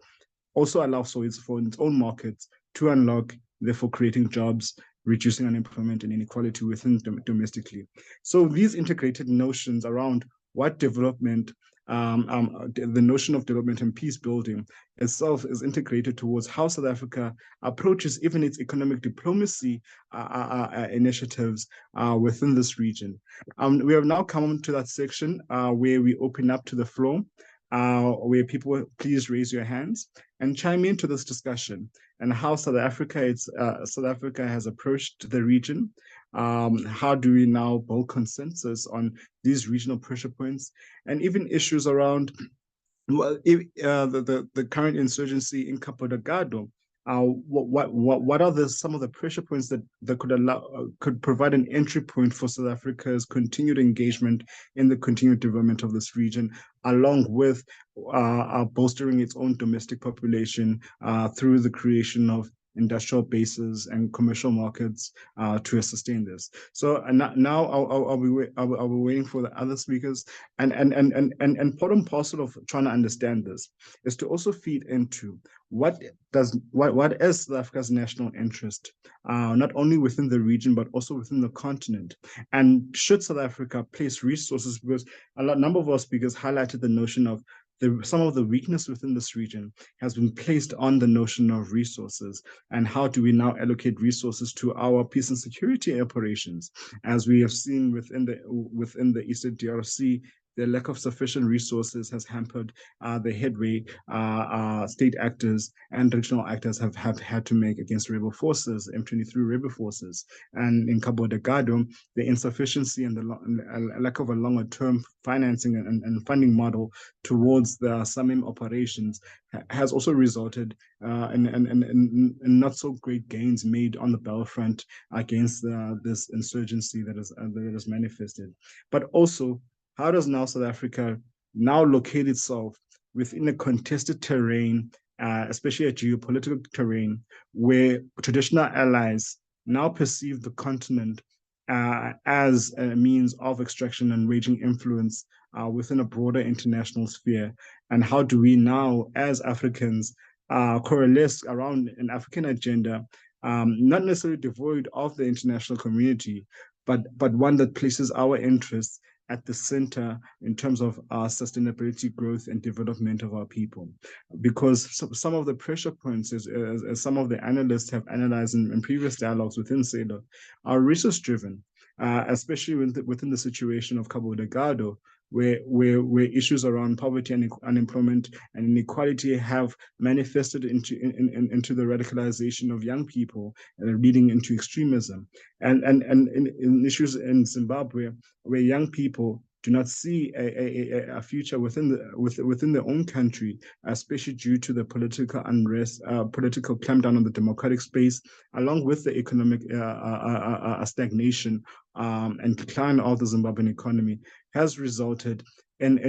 also allows for its own markets to unlock, therefore creating jobs, reducing unemployment and inequality within domestically. So these integrated notions around what development, the notion of development and peace building itself is integrated towards how South Africa approaches even its economic diplomacy initiatives within this region. We have now come to that section where we open up to the floor, where people please raise your hands and chime into this discussion and how South Africa has approached the region. How do we now build consensus on these regional pressure points, and even issues around the current insurgency in Cabo Delgado? What are some of the pressure points that could provide an entry point for South Africa's continued engagement in the continued development of this region, along with bolstering its own domestic population through the creation of industrial bases and commercial markets to sustain this. So now I'll be waiting for the other speakers, and part and parcel of trying to understand this is to also feed into what is South Africa's national interest, not only within the region but also within the continent, and should South Africa place resources, because a number of our speakers highlighted the notion of some of the weakness within this region has been placed on the notion of resources, and how do we now allocate resources to our peace and security operations? As we have seen within the Eastern DRC, the lack of sufficient resources has hampered the headway state actors and regional actors have had to make against rebel forces, M23 rebel forces. And in Cabo Delgado, the insufficiency and the lack of a longer-term financing and funding model towards the SAMIM operations has also resulted in not so great gains made on the battlefront against this insurgency that is manifested. But also, how does now South Africa now locate itself within a contested terrain, especially a geopolitical terrain, where traditional allies now perceive the continent as a means of extraction and waging influence within a broader international sphere? And how do we now, as Africans, coalesce around an African agenda, not necessarily devoid of the international community, but one that places our interests at the center in terms of our sustainability, growth, and development of our people? Because some of the pressure points, as some of the analysts have analyzed in previous dialogues within SALO, are resource-driven, especially within the situation of Cabo Delgado, where issues around poverty and unemployment and inequality have manifested into the radicalization of young people, leading into extremism, and in issues in Zimbabwe, where young people do not see a future within their own country, especially due to the political unrest, political clampdown on the democratic space, along with the economic stagnation and decline of the Zimbabwean economy, has resulted in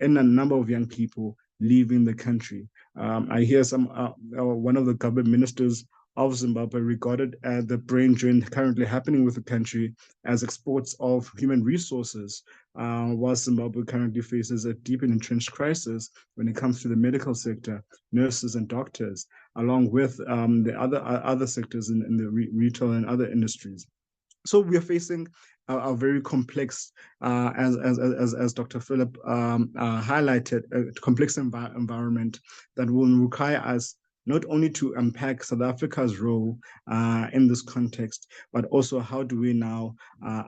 a number of young people leaving the country. I hear one of the government ministers of Zimbabwe regarded the brain drain currently happening with the country as exports of human resources, while Zimbabwe currently faces a deep and entrenched crisis when it comes to the medical sector, nurses and doctors, along with the other sectors in the retail and other industries. So we are facing a very complex, as Dr. Philip highlighted, a complex environment that will require us not only to unpack South Africa's role in this context, but also how do we now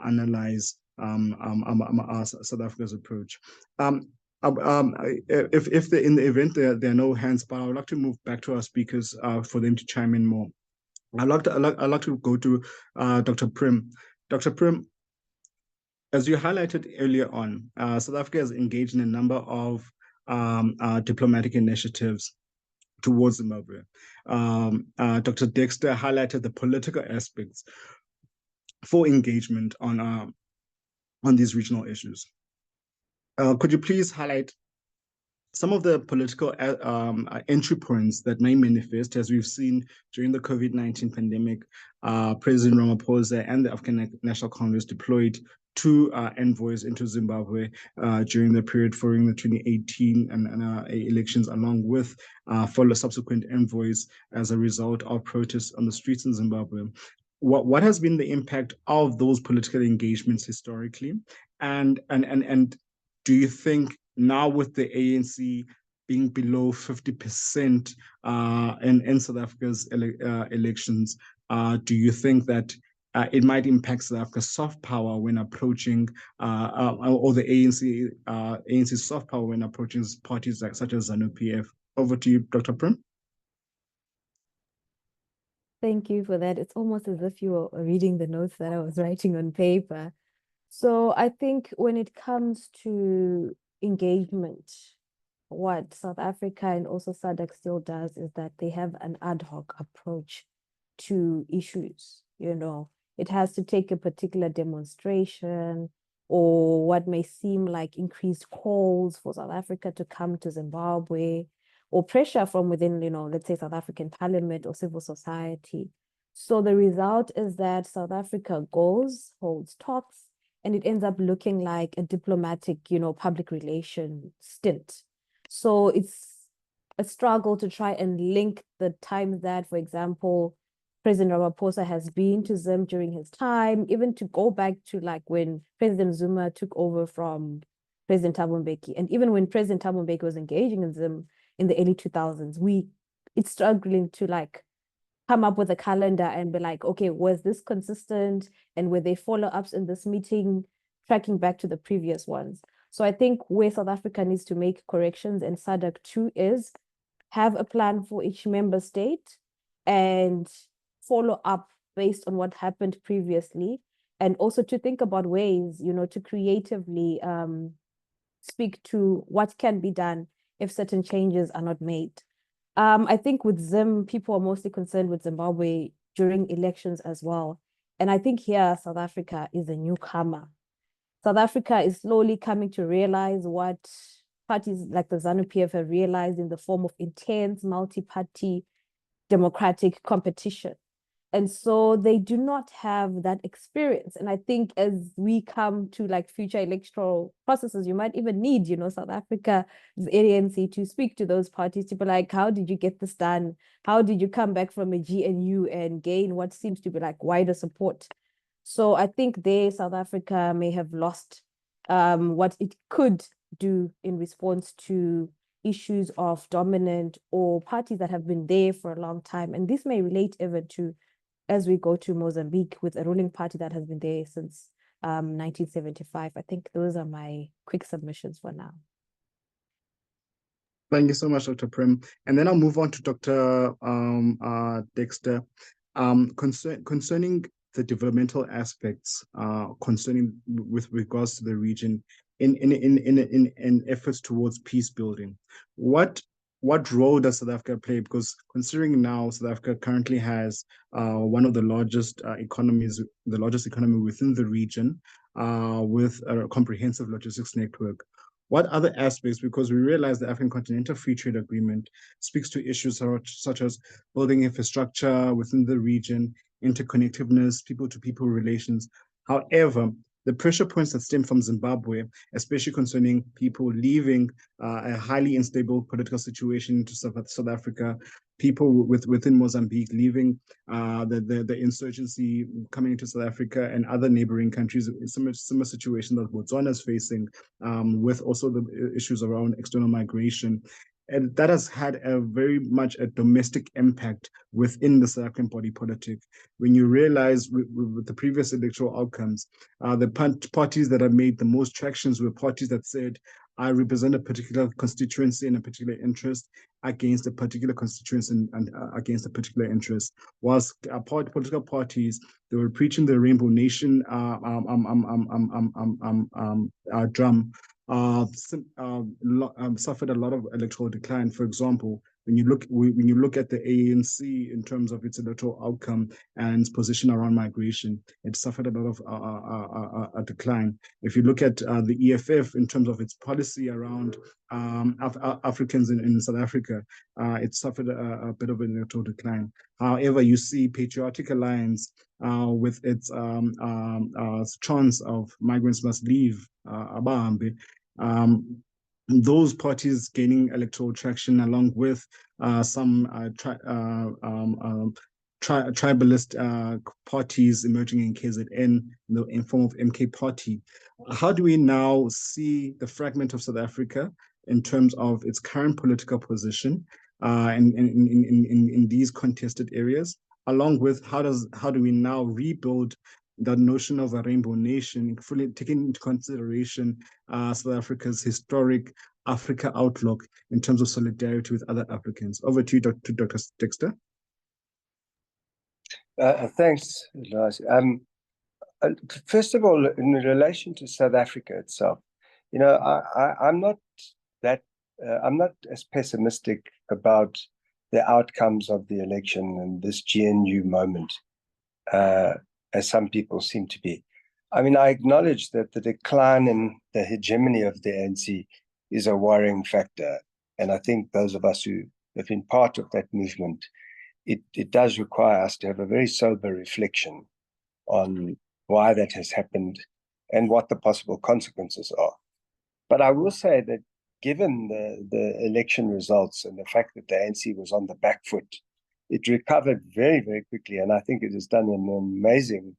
analyze South Africa's approach. If in the event there are no hands, but I would like to move back to our speakers for them to chime in more. I'd like to go to Dr. Prim. Dr. Prim, as you highlighted earlier on, South Africa has engaged in a number of diplomatic initiatives towards Zimbabwe. Dr. Dexter highlighted the political aspects for engagement on these regional issues. Could you please highlight some of the political entry points that may manifest, as we've seen during the COVID-19 pandemic? President Ramaphosa and the African National Congress deployed two envoys into Zimbabwe during the period following the 2018 elections, along with subsequent envoys as a result of protests on the streets in Zimbabwe. What has been the impact of those political engagements historically, and do you think now with the ANC being below 50% in South Africa's elections, do you think that it might impact South Africa's soft power when approaching, or the ANC's soft power when approaching parties such as ZANU-PF? Over to you, Dr. Prim. Thank you for that. It's almost as if you were reading the notes that I was writing on paper. So I think when it comes to engagement, what South Africa and also SADC still does is that they have an ad hoc approach to issues. It has to take a particular demonstration or what may seem like increased calls for South Africa to come to Zimbabwe, or pressure from within, let's say South African Parliament or civil society. So the result is that South Africa goes, holds talks, and it ends up looking like a diplomatic, public relation stint. So it's a struggle to try and link the time that, for example, President Ramaphosa has been to Zim during his time, even to go back to like when President Zuma took over from President Thabo Mbeki. And even when President Thabo Mbeki was engaging in Zim in the early 2000s, it's struggling to like come up with a calendar and be like, okay, was this consistent? And were there follow-ups in this meeting, tracking back to the previous ones? So I think where South Africa needs to make corrections, and SADC too, is have a plan for each member state and follow up based on what happened previously, and also to think about ways, to creatively speak to what can be done if certain changes are not made. I think with Zim, people are mostly concerned with Zimbabwe during elections as well. And I think here, South Africa is a newcomer. South Africa is slowly coming to realize what parties like the ZANU-PF have realized in the form of intense multi-party democratic competition. And so they do not have that experience. And I think as we come to like future electoral processes, you might even need, South Africa's ANC to speak to those parties to be like, how did you get this done? How did you come back from a GNU and gain what seems to be like wider support? So I think South Africa may have lost what it could do in response to issues of dominant or parties that have been there for a long time. And this may relate even to as we go to Mozambique with a ruling party that has been there since 1975. I think those are my quick submissions for now. Thank you so much, Dr. Prim. And then I'll move on to Dr. Dexter. Concerning the developmental aspects, with regards to the region in efforts towards peace building, what role does South Africa play? Because considering now South Africa currently has one of the largest economies, the largest economy within the region, with a comprehensive logistics network. What other aspects, because we realize the African Continental Free Trade Agreement speaks to issues such as building infrastructure within the region, interconnectiveness, people-to-people relations. However, the pressure points that stem from Zimbabwe, especially concerning people leaving a highly unstable political situation into South Africa, people within Mozambique leaving the insurgency coming into South Africa and other neighboring countries, similar situation that Botswana is facing, with also the issues around external migration. And that has had a very much a domestic impact within the South African body politic. When you realize with the previous electoral outcomes, the parties that have made the most tractions were parties that said, I represent a particular constituency and a particular interest against a particular constituency and against a particular interest. Whilst political parties, they were preaching the Rainbow Nation drum, suffered a lot of electoral decline. For example, when you look at the ANC in terms of its electoral outcome and its position around migration, it suffered a lot of a decline. If you look at the EFF in terms of its policy around Africans in South Africa, it suffered a bit of an electoral decline. However, you see Patriotic Alliance with its chants of migrants must leave, Abahambe, those parties gaining electoral traction along with some tribalist parties emerging in KZN in form of MK Party. How do we now see the fragment of South Africa in terms of its current political position in these contested areas, along with how do we now rebuild the notion of a rainbow nation, fully taking into consideration South Africa's historic Africa outlook in terms of solidarity with other Africans? Over to you, Dr. Dexter. Thanks, Lars. First of all, in relation to South Africa itself, you know, I'm not as pessimistic about the outcomes of the election and this GNU moment as some people seem to be. I mean, I acknowledge that the decline in the hegemony of the ANC is a worrying factor. And I think those of us who have been part of that movement, it does require us to have a very sober reflection on why that has happened and what the possible consequences are. But I will say that given the election results and the fact that the ANC was on the back foot, it recovered very, very quickly. And I think it has done an amazing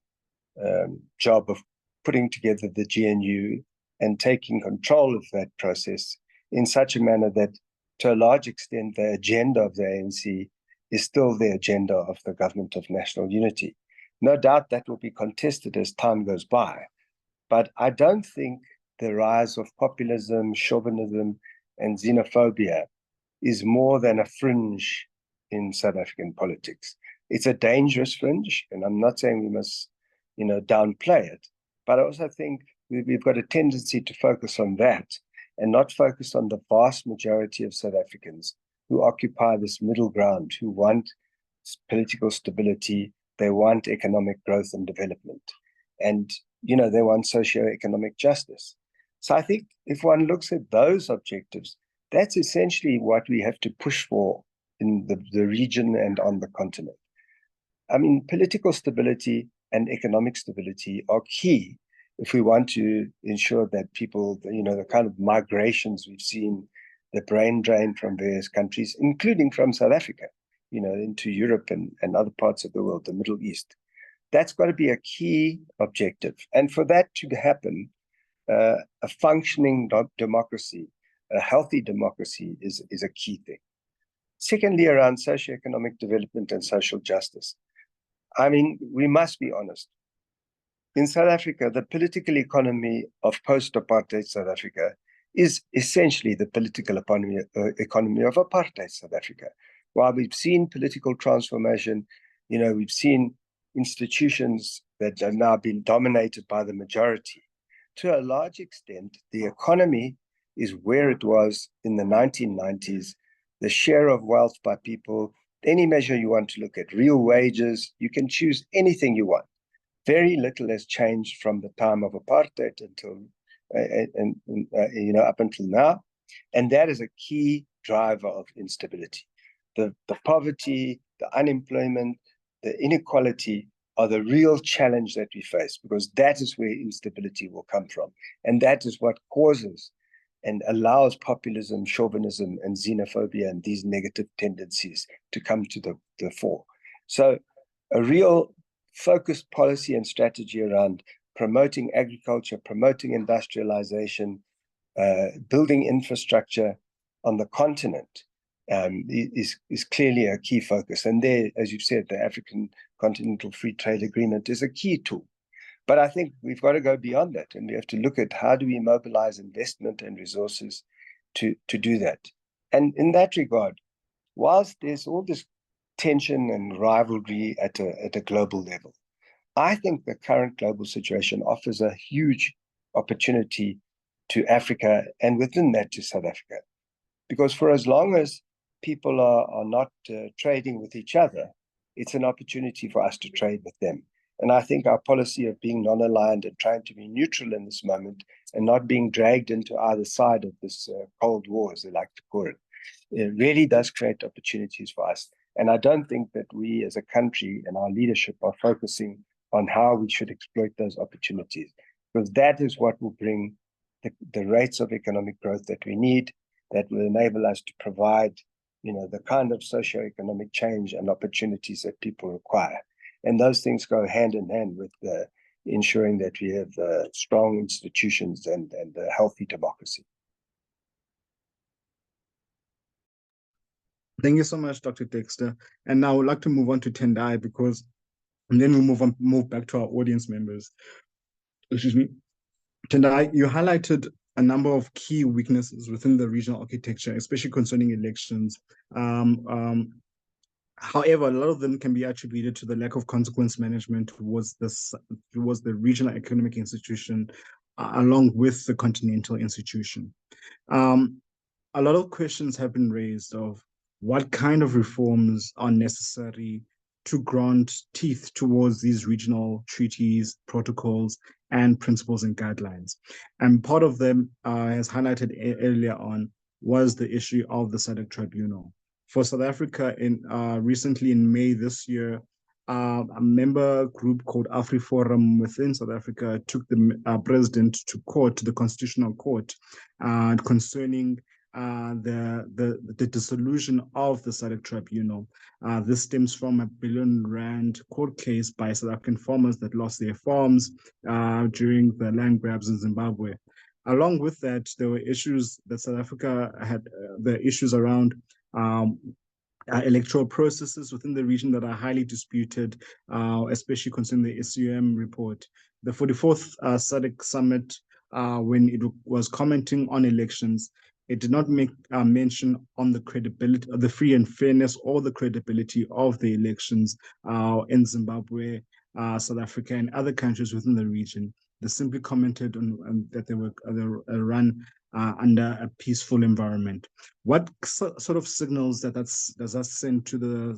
job of putting together the GNU and taking control of that process in such a manner that, to a large extent, the agenda of the ANC is still the agenda of the Government of National Unity. No doubt that will be contested as time goes by. But I don't think the rise of populism, chauvinism, and xenophobia is more than a fringe in South African politics. It's a dangerous fringe, and I'm not saying we must, you know, downplay it, but I also think we've got a tendency to focus on that and not focus on the vast majority of South Africans who occupy this middle ground, who want political stability, they want economic growth and development, and, you know, they want socio-economic justice. So I think if one looks at those objectives, that's essentially what we have to push for in the region and on the continent. I mean, political stability and economic stability are key if we want to ensure that people, you know, the kind of migrations we've seen, the brain drain from various countries, including from South Africa, you know, into Europe and other parts of the world, the Middle East. That's got to be a key objective. And for that to happen, a functioning democracy, a healthy democracy is a key thing. Secondly, around socioeconomic development and social justice. I mean, we must be honest. In South Africa, the political economy of post-apartheid South Africa is essentially the political economy of apartheid South Africa. While we've seen political transformation, you know, we've seen institutions that have now been dominated by the majority. To a large extent, the economy is where it was in the 1990s. The share of wealth by people, any measure you want to look at, real wages, you can choose anything you want. Very little has changed from the time of apartheid until, you know, up until now. And that is a key driver of instability. The poverty, the unemployment, the inequality are the real challenge that we face, because that is where instability will come from. And that is what causes and allows populism, chauvinism, and xenophobia and these negative tendencies to come to the fore. So a real focused policy and strategy around promoting agriculture, promoting industrialization, building infrastructure on the continent is clearly a key focus. And there, as you've said, the African Continental Free Trade Agreement is a key tool. But I think we've got to go beyond that, and we have to look at how do we mobilize investment and resources to do that. And in that regard, whilst there's all this tension and rivalry at a global level, I think the current global situation offers a huge opportunity to Africa, and within that to South Africa. Because for as long as people are not trading with each other, it's an opportunity for us to trade with them. And I think our policy of being non-aligned and trying to be neutral in this moment and not being dragged into either side of this Cold War, as they like to call it, it really does create opportunities for us. And I don't think that we as a country and our leadership are focusing on how we should exploit those opportunities, because that is what will bring the rates of economic growth that we need, that will enable us to provide, the kind of socioeconomic change and opportunities that people require. And those things go hand in hand with ensuring that we have strong institutions and a healthy democracy. Thank you so much, Dr. Dexter. And now I would like to move on to Tendai, and then we'll move back to our audience members. Excuse me. Tendai, you highlighted a number of key weaknesses within the regional architecture, especially concerning elections. However, a lot of them can be attributed to the lack of consequence management towards the regional economic institution, along with the continental institution. A lot of questions have been raised of what kind of reforms are necessary to grant teeth towards these regional treaties, protocols, and principles and guidelines. And part of them, as highlighted earlier on, was the issue of the SADC tribunal. For South Africa, recently in May this year, a member group called AfriForum within South Africa took the president to court, to the Constitutional Court, concerning the dissolution of the SADC tribunal. This stems from a R1 billion court case by South African farmers that lost their farms during the land grabs in Zimbabwe. Along with that, there were issues that South Africa had, the issues around electoral processes within the region that are highly disputed, especially concerning the SUM report. The 44th SADC summit, when it was commenting on elections, it did not make mention on the credibility, the free and fairness, or the credibility of the elections in Zimbabwe, South Africa, and other countries within the region. They simply commented on that they were run under a peaceful environment. What sort of signals does that send to the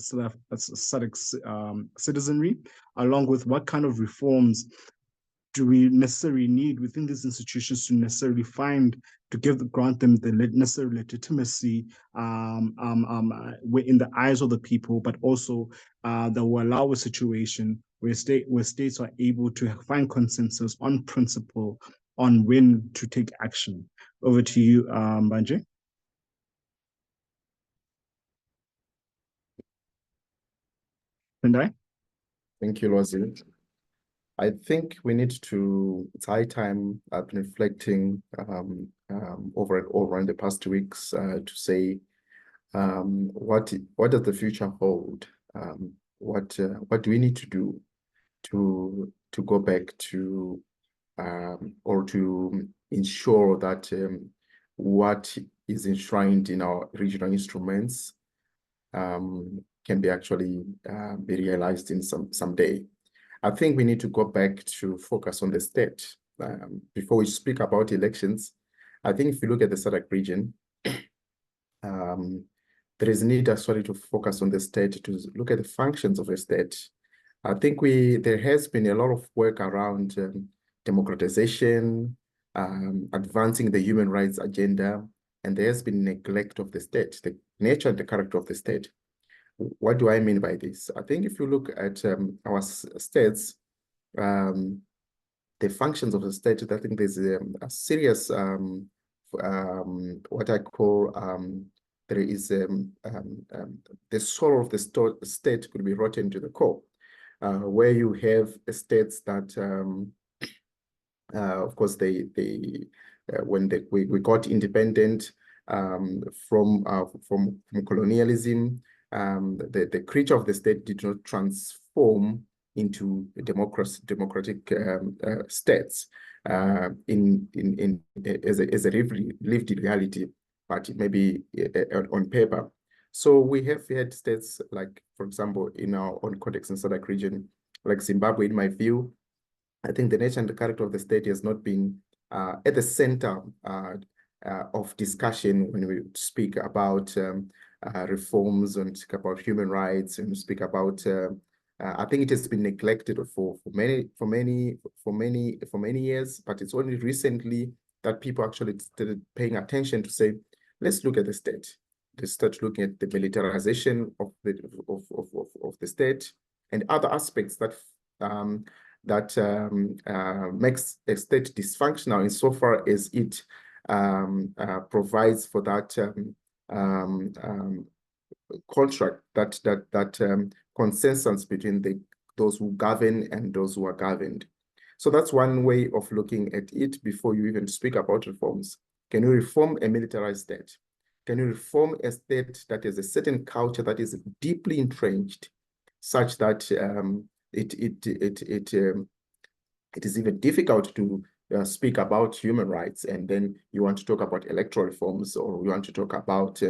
SADC citizenry, along with what kind of reforms do we necessarily need within these institutions to necessarily grant them the necessary legitimacy in the eyes of the people, but also that will allow a situation where states are able to find consensus on principle on when to take action. Over to you, Mbanje. Tendai? Thank you, Lwazi. I think we need to, it's high time at reflecting over in the past weeks to say what does the future hold? What do we need to do to go back to or to ensure that what is enshrined in our regional instruments can be actually be realized in someday. I think we need to go back to focus on the state. Before we speak about elections, I think if you look at the SADC region, there is a need actually to focus on the state, to look at the functions of the state. I think there has been a lot of work around democratization, advancing the human rights agenda, and there has been neglect of the state, the nature and the character of the state. What do I mean by this? I think if you look at our states, the functions of the state, I think there's a serious, what I call, there is the soul of the state could be rotten to the core, where you have states that, of course, when we got independent from colonialism, the creature of the state did not transform into democratic states as a lived reality, but maybe on paper. So we have had states like, for example, in our own context in SADC region, like Zimbabwe, in my view, I think the nature and the character of the state has not been at the center of discussion when we speak about reforms and speak about human rights and speak about. I think it has been neglected for many years, but it's only recently that people actually started paying attention to say, let's look at the state. They start looking at the militarization of the state and other aspects that makes a state dysfunctional insofar as it provides for that contract, that consensus between those who govern and those who are governed. So that's one way of looking at it before you even speak about reforms. Can you reform a militarized state? Can you reform a state that has a certain culture that is deeply entrenched, such that it is even difficult to speak about human rights, and then you want to talk about electoral reforms, or you want to talk about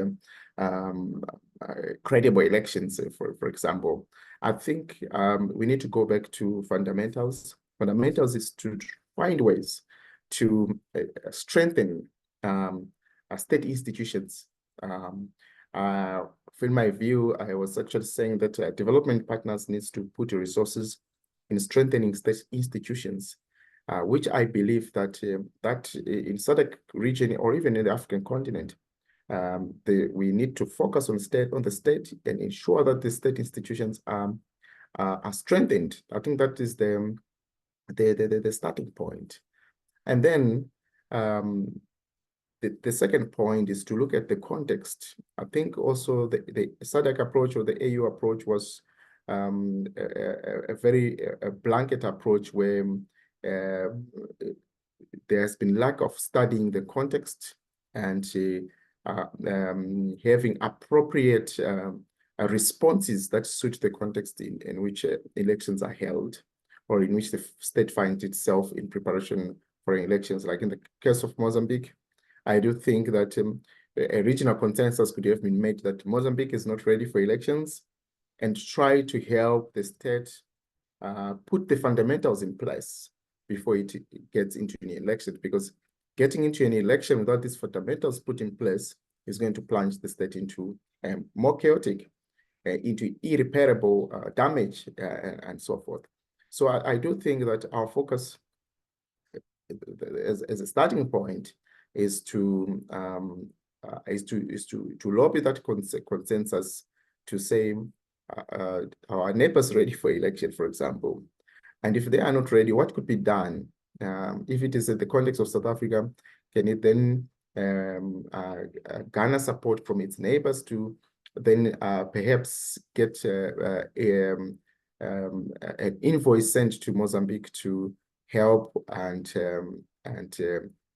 credible elections, for example. I think we need to go back to fundamentals. Fundamentals is to find ways to strengthen state institutions. In my view, I was actually saying that development partners needs to put resources in strengthening state institutions, which I believe that that in SADC region or even in the African continent, we need to focus on the state and ensure that the state institutions are strengthened. I think that is the starting point. And then the second point is to look at the context. I think also the SADC approach or the AU approach was a very blanket approach where there has been lack of studying the context and having appropriate responses that suit the context in which elections are held, or in which the state finds itself in preparation for elections. Like in the case of Mozambique, I do think that a regional consensus could have been made that Mozambique is not ready for elections, and try to help the state put the fundamentals in place before it gets into an election, because getting into an election without these fundamentals put in place is going to plunge the state into more chaotic, into irreparable damage and so forth. So I do think that our focus as a starting point is to lobby that consensus to say our neighbors ready for election, for example, and if they are not ready, what could be done? If it is in the context of South Africa, can it then garner support from its neighbors to then perhaps get an invoice sent to Mozambique to help and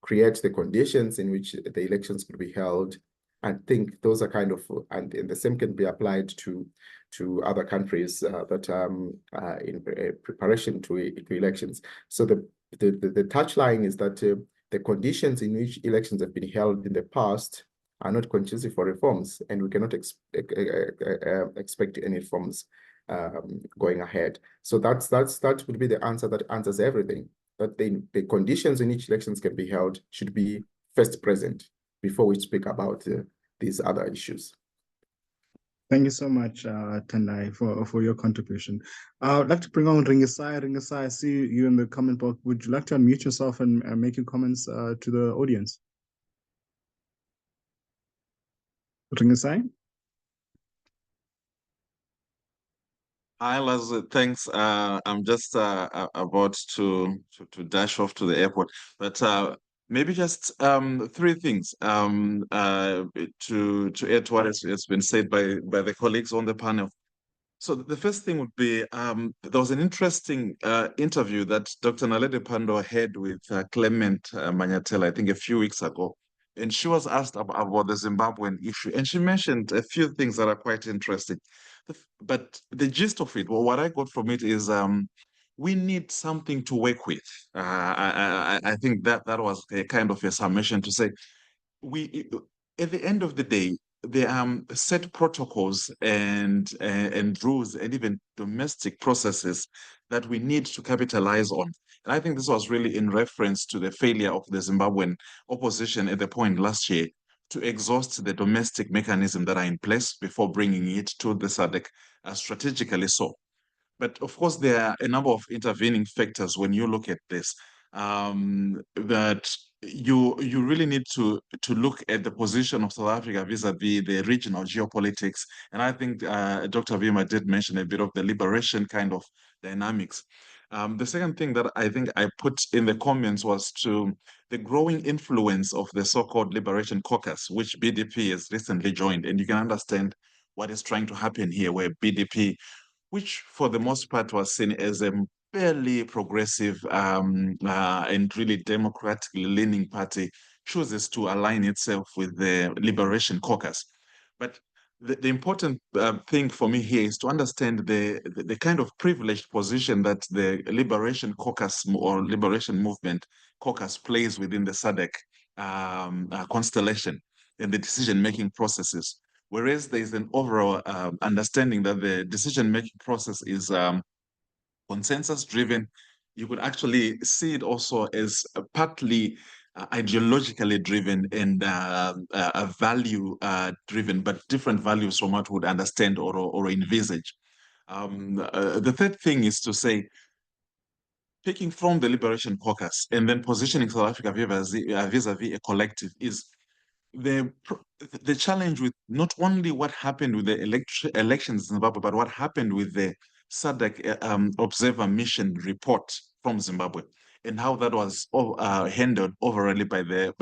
create the conditions in which the elections could be held? I think those are kind of, and the same can be applied to other countries that are in preparation to elections. So the touchline is that the conditions in which elections have been held in the past are not conducive for reforms, and we cannot expect any reforms going ahead. So that would be the answer that answers everything. That the conditions in which elections can be held should be first present before we speak about these other issues. Thank you so much, Tendai, for your contribution. I would like to bring on Ringisai. Ringisai, I see you in the comment box. Would you like to unmute yourself and make your comments to the audience? Ringisai? Hi, Leslie. Thanks. I'm just about to dash off to the airport, but maybe just three things to add to what has been said by the colleagues on the panel. So the first thing would be there was an interesting interview that Dr. Naledi Pandor had with Clement Manyatela, I think a few weeks ago, and she was asked about the Zimbabwean issue, and she mentioned a few things that are quite interesting. But the gist of it, well, what I got from it is we need something to work with. I think that was a kind of a summation to say we, at the end of the day, there are set protocols and rules and even domestic processes that we need to capitalize on. And I think this was really in reference to the failure of the Zimbabwean opposition at the point last year to exhaust the domestic mechanism that are in place before bringing it to the SADC, strategically so. But of course, there are a number of intervening factors when you look at this, that you really need to look at the position of South Africa vis-a-vis the regional geopolitics. And I think Dr. Vima did mention a bit of the liberation kind of dynamics. The second thing that I think I put in the comments was to the growing influence of the so-called Liberation Caucus, which BDP has recently joined. And you can understand what is trying to happen here, where BDP, which for the most part was seen as a fairly progressive and really democratically leaning party, chooses to align itself with the Liberation Caucus. But the important thing for me here is to understand the kind of privileged position that the Liberation Caucus or Liberation Movement Caucus plays within the SADC constellation and the decision-making processes. Whereas there is an overall understanding that the decision-making process is consensus-driven, you could actually see it also as partly ideologically driven and value-driven, but different values from what we would understand or envisage. The third thing is to say, taking from the Liberation Caucus and then positioning South Africa vis-a-vis a collective is the challenge with not only what happened with the elections in Zimbabwe, but what happened with the SADC Observer Mission report from Zimbabwe, and how that was handled overall by the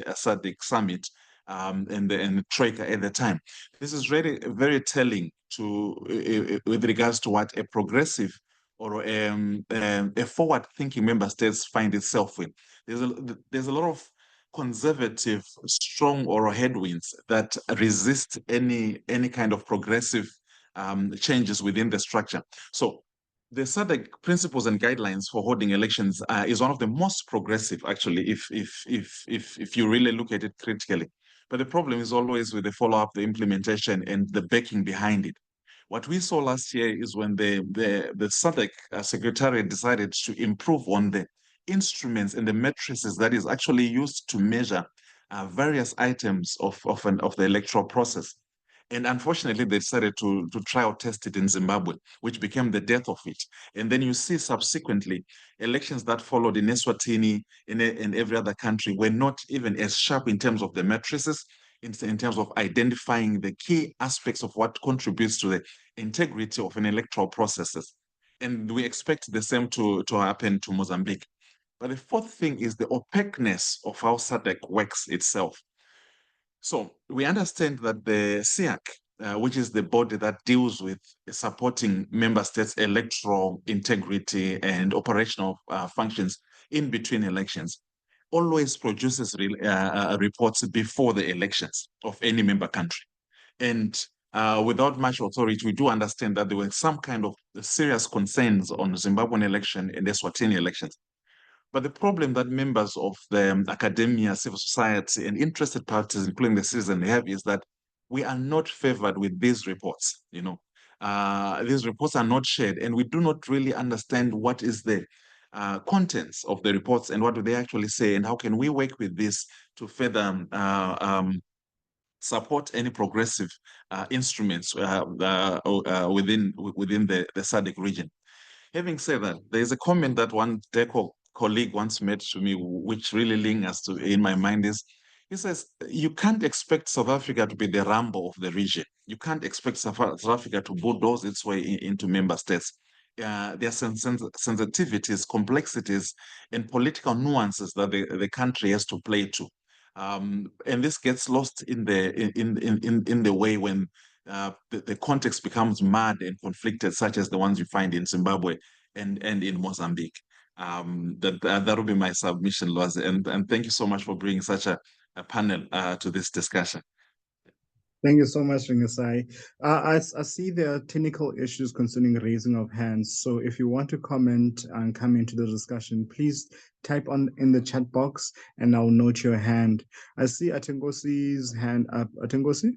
SADC summit and the Troika at the time. This is really very telling with regards to what a progressive or a forward-thinking member states find itself in. There's a lot of conservative, strong or headwinds that resist any kind of progressive changes within the structure. So the SADC principles and guidelines for holding elections is one of the most progressive, actually, if you really look at it critically. But the problem is always with the follow-up, the implementation, and the backing behind it. What we saw last year is when the SADC Secretariat decided to improve on the instruments and the matrices that is actually used to measure various items of the electoral process. And unfortunately, they decided to trial test it in Zimbabwe, which became the death of it. And then you see subsequently elections that followed in Eswatini, in every other country, were not even as sharp in terms of the matrices, in terms of identifying the key aspects of what contributes to the integrity of an electoral processes. And we expect the same to happen to Mozambique. But the fourth thing is the opaqueness of how SADC works itself. So we understand that the SIAC, which is the body that deals with supporting member states' electoral integrity and operational functions in between elections, always produces reports before the elections of any member country. And without much authority, we do understand that there were some kind of serious concerns on Zimbabwean election and Eswatini elections. But the problem that members of the academia, civil society, and interested parties, including the citizen, have is that we are not favored with these reports. These reports are not shared, and we do not really understand what is the contents of the reports and what do they actually say, and how can we work with this to further support any progressive instruments within the SADC region. Having said that, there is a comment that one DECO colleague once made to me, which really lingers in my mind, is he says, you can't expect South Africa to be the Rambo of the region. You can't expect South Africa to bulldoze its way into member states. There are sensitivities, complexities, and political nuances that the country has to play to. And this gets lost in the way when the context becomes mad and conflicted, such as the ones you find in Zimbabwe and in Mozambique. That will be my submission, Loaz, and thank you so much for bringing such a panel to this discussion. Thank you so much, Ringasai. I see there are technical issues concerning raising of hands. So if you want to comment and come into the discussion, please type in the chat box and I'll note your hand. I see Atengosi's hand up. Atengosi?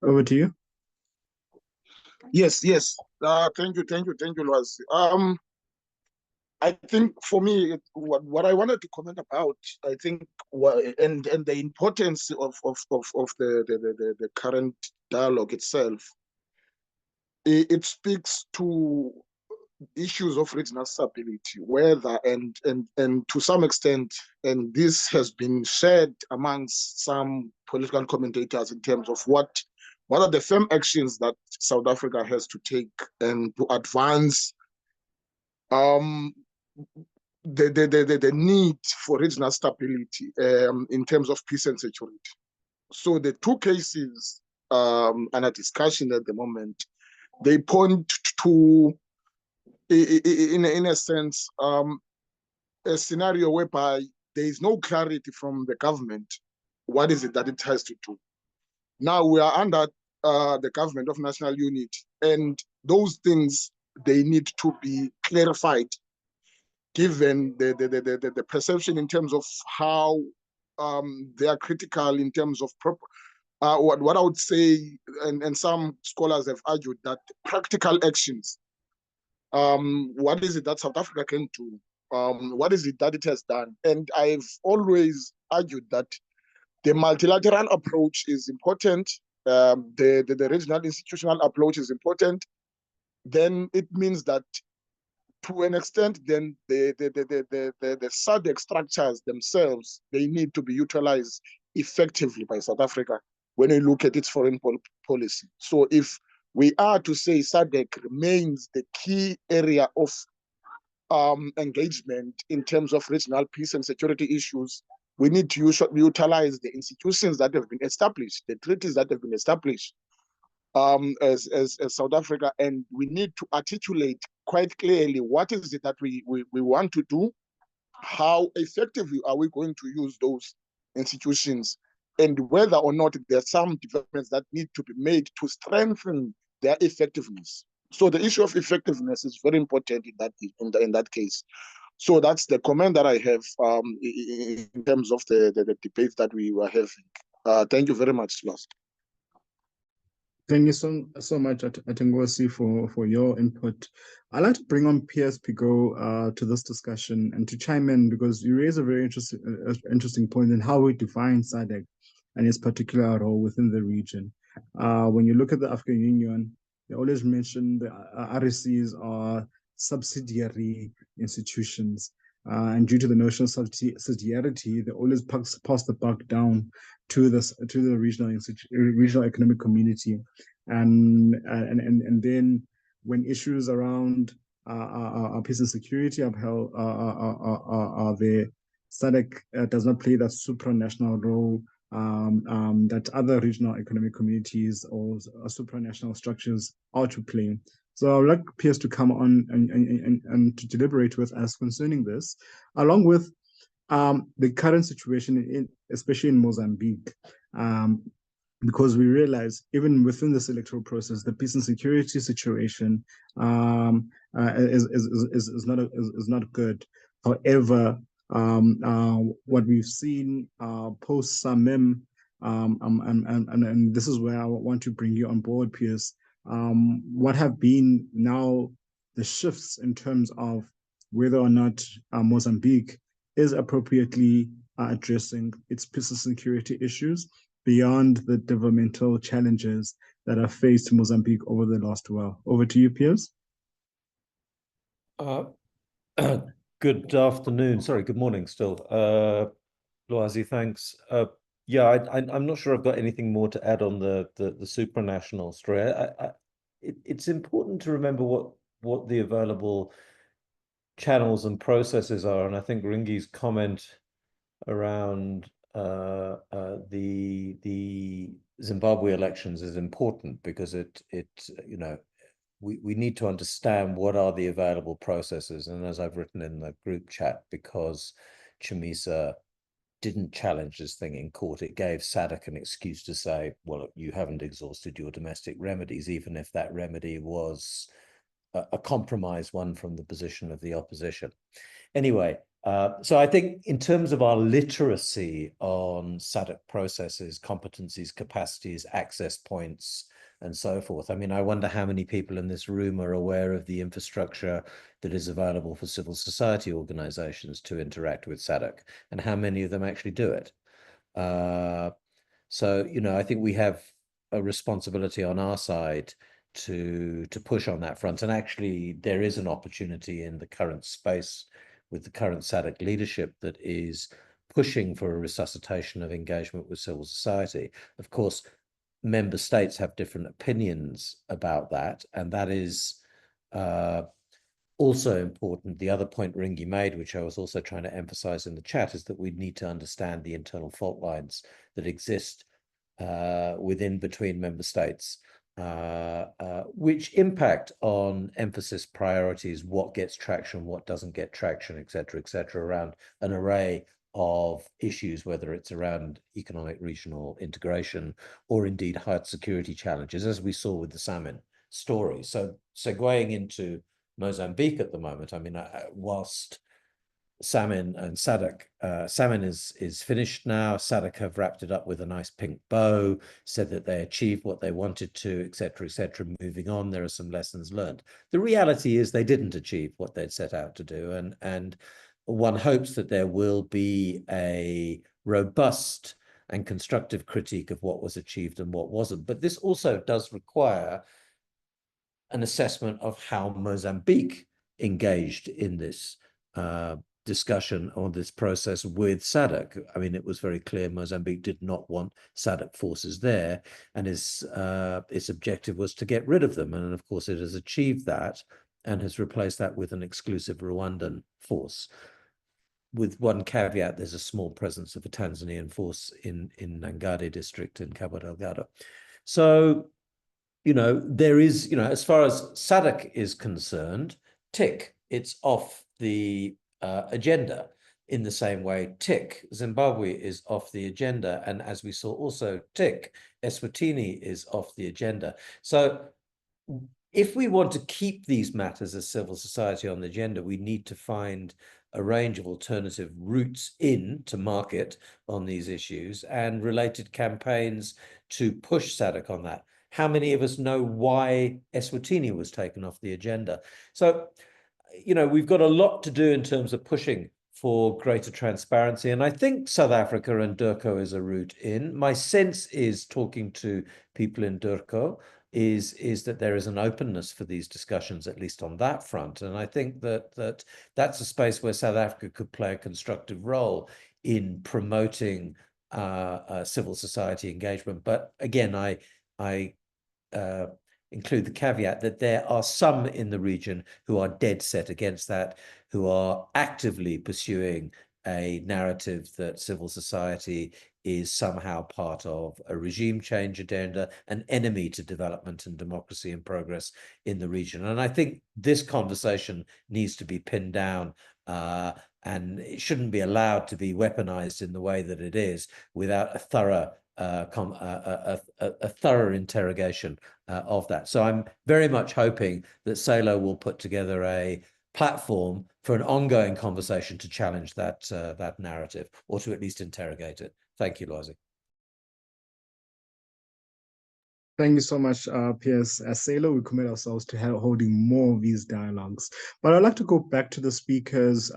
Over to you. Yes. Thank you, Lwazi. I think for me, what I wanted to comment about, I think, and the importance of the current dialogue itself, it speaks to issues of regional stability, whether and to some extent, and this has been shared amongst some political commentators in terms of what are the firm actions that South Africa has to take and to advance the need for regional stability in terms of peace and security. So the two cases under discussion at the moment, they point to, in a sense, a scenario whereby there is no clarity from the government. What is it that it has to do? Now we are under the government of national unity, and those things, they need to be clarified, given the perception in terms of how they are critical in terms of what I would say, and some scholars have argued that practical actions. What is it that South Africa can do? What is it that it has done? And I've always argued that the multilateral approach is important. The regional institutional approach is important. Then it means that, to an extent, then the SADC structures themselves, they need to be utilized effectively by South Africa when you look at its foreign policy. So if we are to say SADC remains the key area of engagement in terms of regional peace and security issues, we need to utilize the institutions that have been established, the treaties that have been established as South Africa, and we need to articulate quite clearly what is it that we want to do, how effectively are we going to use those institutions, and whether or not there are some developments that need to be made to strengthen their effectiveness. So the issue of effectiveness is very important in that case. So that's the comment that I have in terms of the debates that we were having. Thank you very much, Lars. Thank you so much, Atengosi, for your input. I'd like to bring on Piers Pigot to this discussion and to chime in, because you raise a very interesting point in how we define SADC and its particular role within the region. When you look at the African Union, they always mention the RECs are subsidiary institutions. And due to the notion of subsidiarity, they always pass the buck down to the regional economic community, and then when issues around peace and security are there, SADC does not play that supranational role that other regional economic communities or supranational structures are to play. So I would like Piers to come on and to deliberate with us concerning this, along with the current situation, especially in Mozambique, because we realize even within this electoral process, the peace and security situation is not good. However, what we've seen post Samim, and this is where I want to bring you on board, Piers. What have been now the shifts in terms of whether or not Mozambique is appropriately addressing its peace and security issues beyond the developmental challenges that have faced Mozambique over the last while. Over to you, Piers. Good afternoon. Sorry, good morning still. Lwazi, thanks. Yeah, I'm not sure I've got anything more to add on the supranational story. It's important to remember what the available channels and processes are, and I think Ringi's comment around the Zimbabwe elections is important, because it we need to understand what are the available processes. And as I've written in the group chat, because Chamisa didn't challenge this thing in court, it gave SADC an excuse to say, well, you haven't exhausted your domestic remedies, even if that remedy was a compromise one from the position of the opposition. Anyway, so I think in terms of our literacy on SADC processes, competencies, capacities, access points, and so forth, I mean, I wonder how many people in this room are aware of the infrastructure that is available for civil society organizations to interact with SADC, and how many of them actually do it. So, you know, I think we have a responsibility on our side to push on that front. And actually, there is an opportunity in the current space with the current SADC leadership that is pushing for a resuscitation of engagement with civil society. Of course, member states have different opinions about that, and that is also important. The other point Ringi made, which I was also trying to emphasize in the chat, is that we need to understand the internal fault lines that exist between member states, which impact on emphasis, priorities, what gets traction, what doesn't get traction, et cetera, around an array of issues, whether it's around economic regional integration or indeed hard security challenges, as we saw with the salmon story. So segueing into Mozambique at the moment, I mean, whilst salmon and SADC, salmon is finished now, SADC have wrapped it up with a nice pink bow, said that they achieved what they wanted to, et cetera, moving on. There are some lessons learned. The reality is they didn't achieve what they'd set out to do, and one hopes that there will be a robust and constructive critique of what was achieved and what wasn't. But this also does require an assessment of how Mozambique engaged in this discussion on this process with SADC. I mean, it was very clear Mozambique did not want SADC forces there, and its objective was to get rid of them. And of course, it has achieved that and has replaced that with an exclusive Rwandan force. With one caveat, there's a small presence of a Tanzanian force in Nangade district in Cabo Delgado. So, you know, there is, you know, as far as SADC is concerned, tick, it's off the agenda. In the same way, tick, Zimbabwe is off the agenda. And as we saw also, tick, Eswatini is off the agenda. So if we want to keep these matters as civil society on the agenda, we need to find a range of alternative routes in to market on these issues and related campaigns to push SADC on that. How many of us know why Eswatini was taken off the agenda? So, you know, we've got a lot to do in terms of pushing for greater transparency. And I think South Africa and Durko is a route in. My sense is, talking to people in Durko, is that there is an openness for these discussions, at least on that front. And I think that that's a space where South Africa could play a constructive role in promoting civil society engagement. But again, I include the caveat that there are some in the region who are dead set against that, who are actively pursuing a narrative that civil society is somehow part of a regime change agenda, an enemy to development and democracy and progress in the region. And I think this conversation needs to be pinned down, and it shouldn't be allowed to be weaponized in the way that it is without a thorough interrogation of that. So I'm very much hoping that SALO will put together a platform for an ongoing conversation to challenge that narrative, or to at least interrogate it. Thank you, Loazi. Thank you so much, Piers. As SALO, we commit ourselves to holding more of these dialogues. But I'd like to go back to the speakers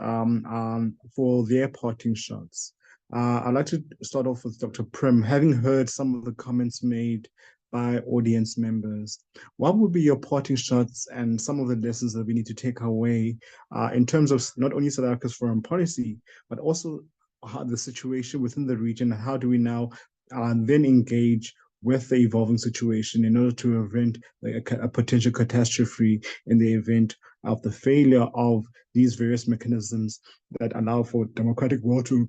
for their parting shots. I'd like to start off with Dr. Prim. Having heard some of the comments made by audience members, what would be your parting shots and some of the lessons that we need to take away in terms of not only South Africa's foreign policy, but also how the situation within the region? How do we now then engage with the evolving situation in order to prevent a potential catastrophe in the event of the failure of these various mechanisms that allow for democratic will to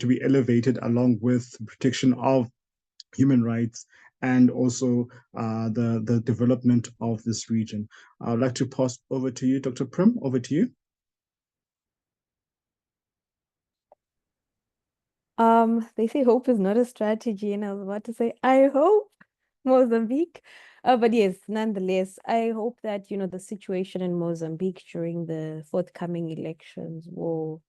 be elevated, along with the protection of human rights and also the development of this region. I would like to pass over to you, Dr. Prim, over to you. They say hope is not a strategy, and I was about to say, I hope Mozambique. But yes, nonetheless, I hope that, the situation in Mozambique during the forthcoming elections will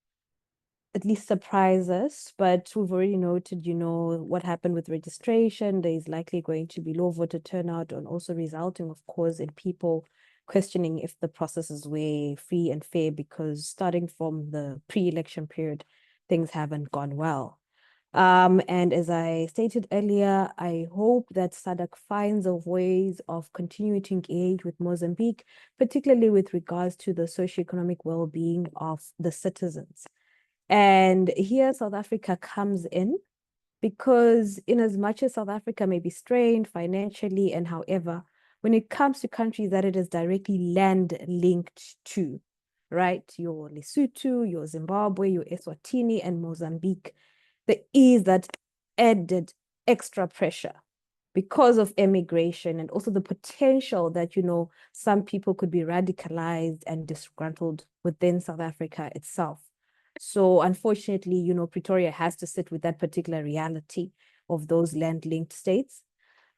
at least surprise us. But we've already noted, what happened with registration. There is likely going to be low voter turnout, and also resulting, of course, in people questioning if the processes were free and fair, because starting from the pre-election period, things haven't gone well. And as I stated earlier, I hope that SADC finds a ways of continuing to engage with Mozambique, particularly with regards to the socioeconomic well-being of the citizens. And here South Africa comes in, because in as much as South Africa may be strained financially, and however, when it comes to countries that it is directly land linked to, right? Your Lesotho, your Zimbabwe, your Eswatini, and Mozambique, there is that added extra pressure because of emigration, and also the potential that, some people could be radicalized and disgruntled within South Africa itself. So unfortunately, Pretoria has to sit with that particular reality of those land-linked states.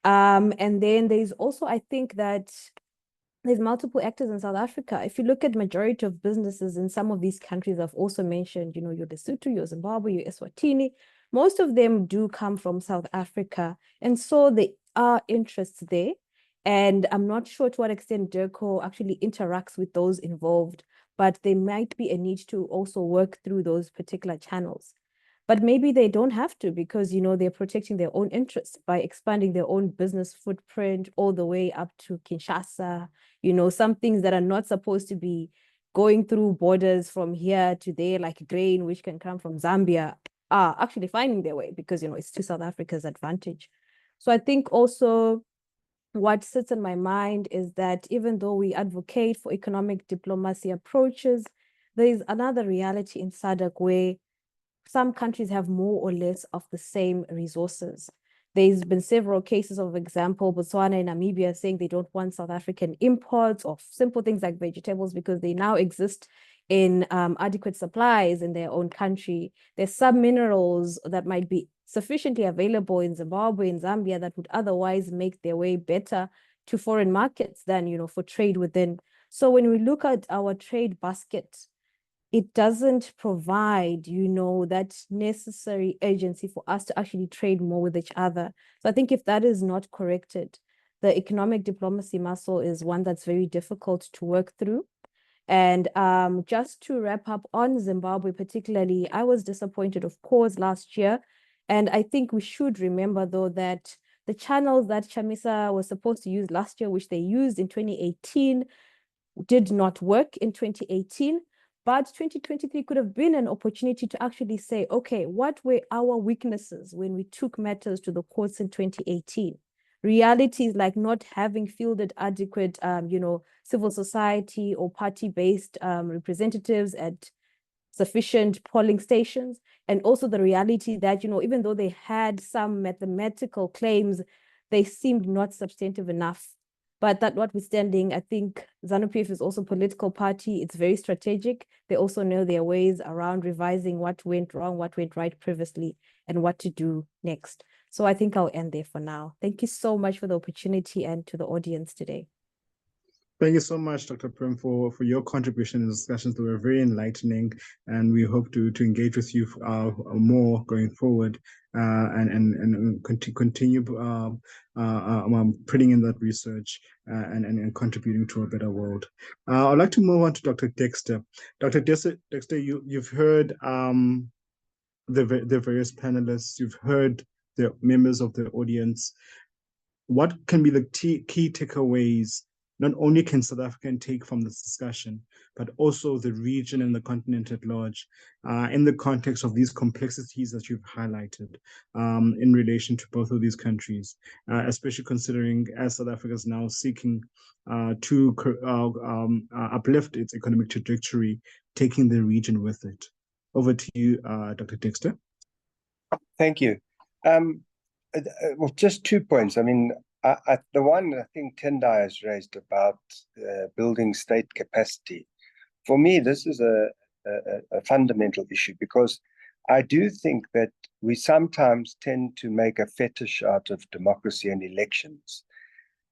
And then there's also, I think that there's multiple actors in South Africa. If you look at majority of businesses in some of these countries, I've also mentioned, your Lesotho, your Zimbabwe, your Eswatini, most of them do come from South Africa. And so there are interests there. And I'm not sure to what extent DIRCO actually interacts with those involved, but there might be a need to also work through those particular channels. But maybe they don't have to, because, they're protecting their own interests by expanding their own business footprint all the way up to Kinshasa. Some things that are not supposed to be going through borders from here to there, like grain, which can come from Zambia, are actually finding their way, because, it's to South Africa's advantage. So I think also what sits in my mind is that even though we advocate for economic diplomacy approaches, there is another reality in SADC where some countries have more or less of the same resources. There's been several cases of example, Botswana and Namibia saying they don't want South African imports of simple things like vegetables because they now exist in adequate supplies in their own country. There's some minerals that might be sufficiently available in Zimbabwe and Zambia that would otherwise make their way better to foreign markets than, for trade within. So when we look at our trade basket, it doesn't provide, that necessary urgency for us to actually trade more with each other. So I think if that is not corrected, the economic diplomacy muscle is one that's very difficult to work through. And just to wrap up on Zimbabwe particularly, I was disappointed, of course, last year. And I think we should remember, though, that the channels that Chamisa was supposed to use last year, which they used in 2018, did not work in 2018. But 2023 could have been an opportunity to actually say, okay, what were our weaknesses when we took matters to the courts in 2018? Realities like not having fielded adequate, civil society or party-based representatives at sufficient polling stations, and also the reality that, even though they had some mathematical claims, they seemed not substantive enough. But that notwithstanding, I think ZANU-PF is also a political party. It's very strategic. They also know their ways around revising what went wrong, what went right previously, and what to do next. So I think I'll end there for now. Thank you so much for the opportunity, and to the audience today. Thank you so much, Dr. Prim, for your contribution in the discussions. They were very enlightening, and we hope to engage with you more going forward and continue putting in that research and contributing to a better world. I'd like to move on to Dr. Dexter. Dr. Dexter, you've heard the various panelists, you've heard the members of the audience. What can be the key takeaways not only can South Africa take from this discussion, but also the region and the continent at large, in the context of these complexities that you've highlighted in relation to both of these countries, especially considering as South Africa is now seeking to uplift its economic trajectory, taking the region with it. Over to you, Dr. Dexter. Thank you. Well, just 2 points. I mean, the one I think Tendai has raised about building state capacity. For me, this is a fundamental issue, because I do think that we sometimes tend to make a fetish out of democracy and elections,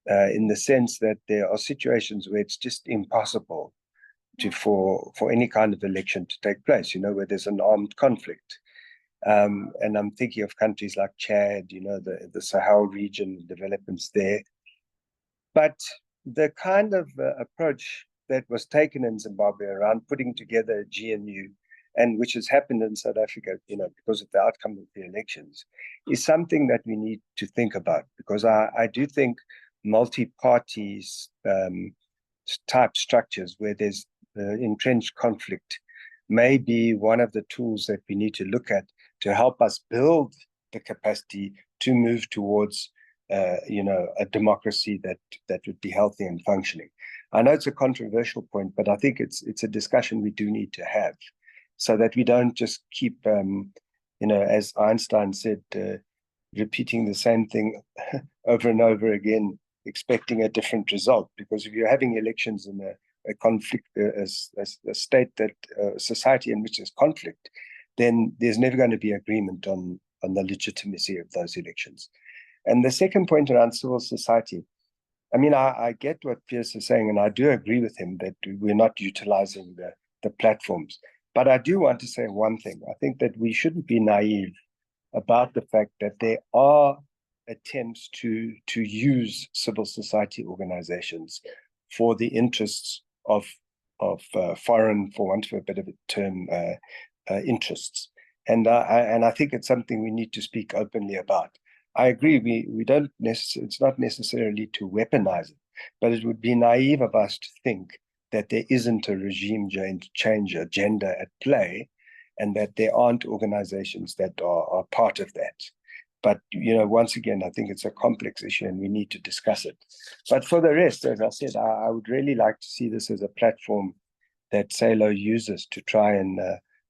in the sense that there are situations where it's just impossible for any kind of election to take place, where there's an armed conflict. And I'm thinking of countries like Chad, the Sahel region, developments there. But the kind of approach that was taken in Zimbabwe around putting together a GNU, and which has happened in South Africa, because of the outcome of the elections, is something that we need to think about, because I do think multi-party type structures where there's entrenched conflict may be one of the tools that we need to look at to help us build the capacity to move towards a democracy that would be healthy and functioning. I know it's a controversial point, but I think it's a discussion we do need to have, so that we don't just keep, as Einstein said, repeating the same thing over and over again, expecting a different result. Because if you're having elections in a conflict, a state that society in which there's conflict, then there's never going to be agreement on the legitimacy of those elections. And the second point around civil society, I mean, I get what Pierce is saying, and I do agree with him that we're not utilizing the platforms. But I do want to say one thing. I think that we shouldn't be naive about the fact that there are attempts to use civil society organizations for the interests of foreign, for want of a better term, interests. And I think it's something we need to speak openly about. I agree, we don't it's not necessarily to weaponize it, but it would be naive of us to think that there isn't a regime change agenda at play, and that there aren't organizations that are part of that. But, once again, I think it's a complex issue and we need to discuss it. But for the rest, as I said, I would really like to see this as a platform that SALO uses to try and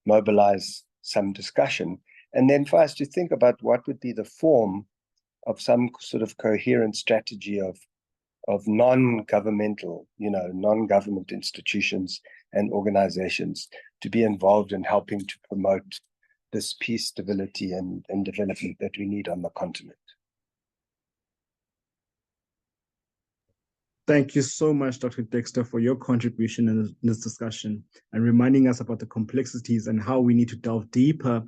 mobilize some discussion. And then for us to think about what would be the form of some sort of coherent strategy of non-governmental, non-government institutions and organizations to be involved in helping to promote this peace, stability, and development that we need on the continent. Thank you so much, Dr. Dexter, for your contribution in this discussion and reminding us about the complexities and how we need to delve deeper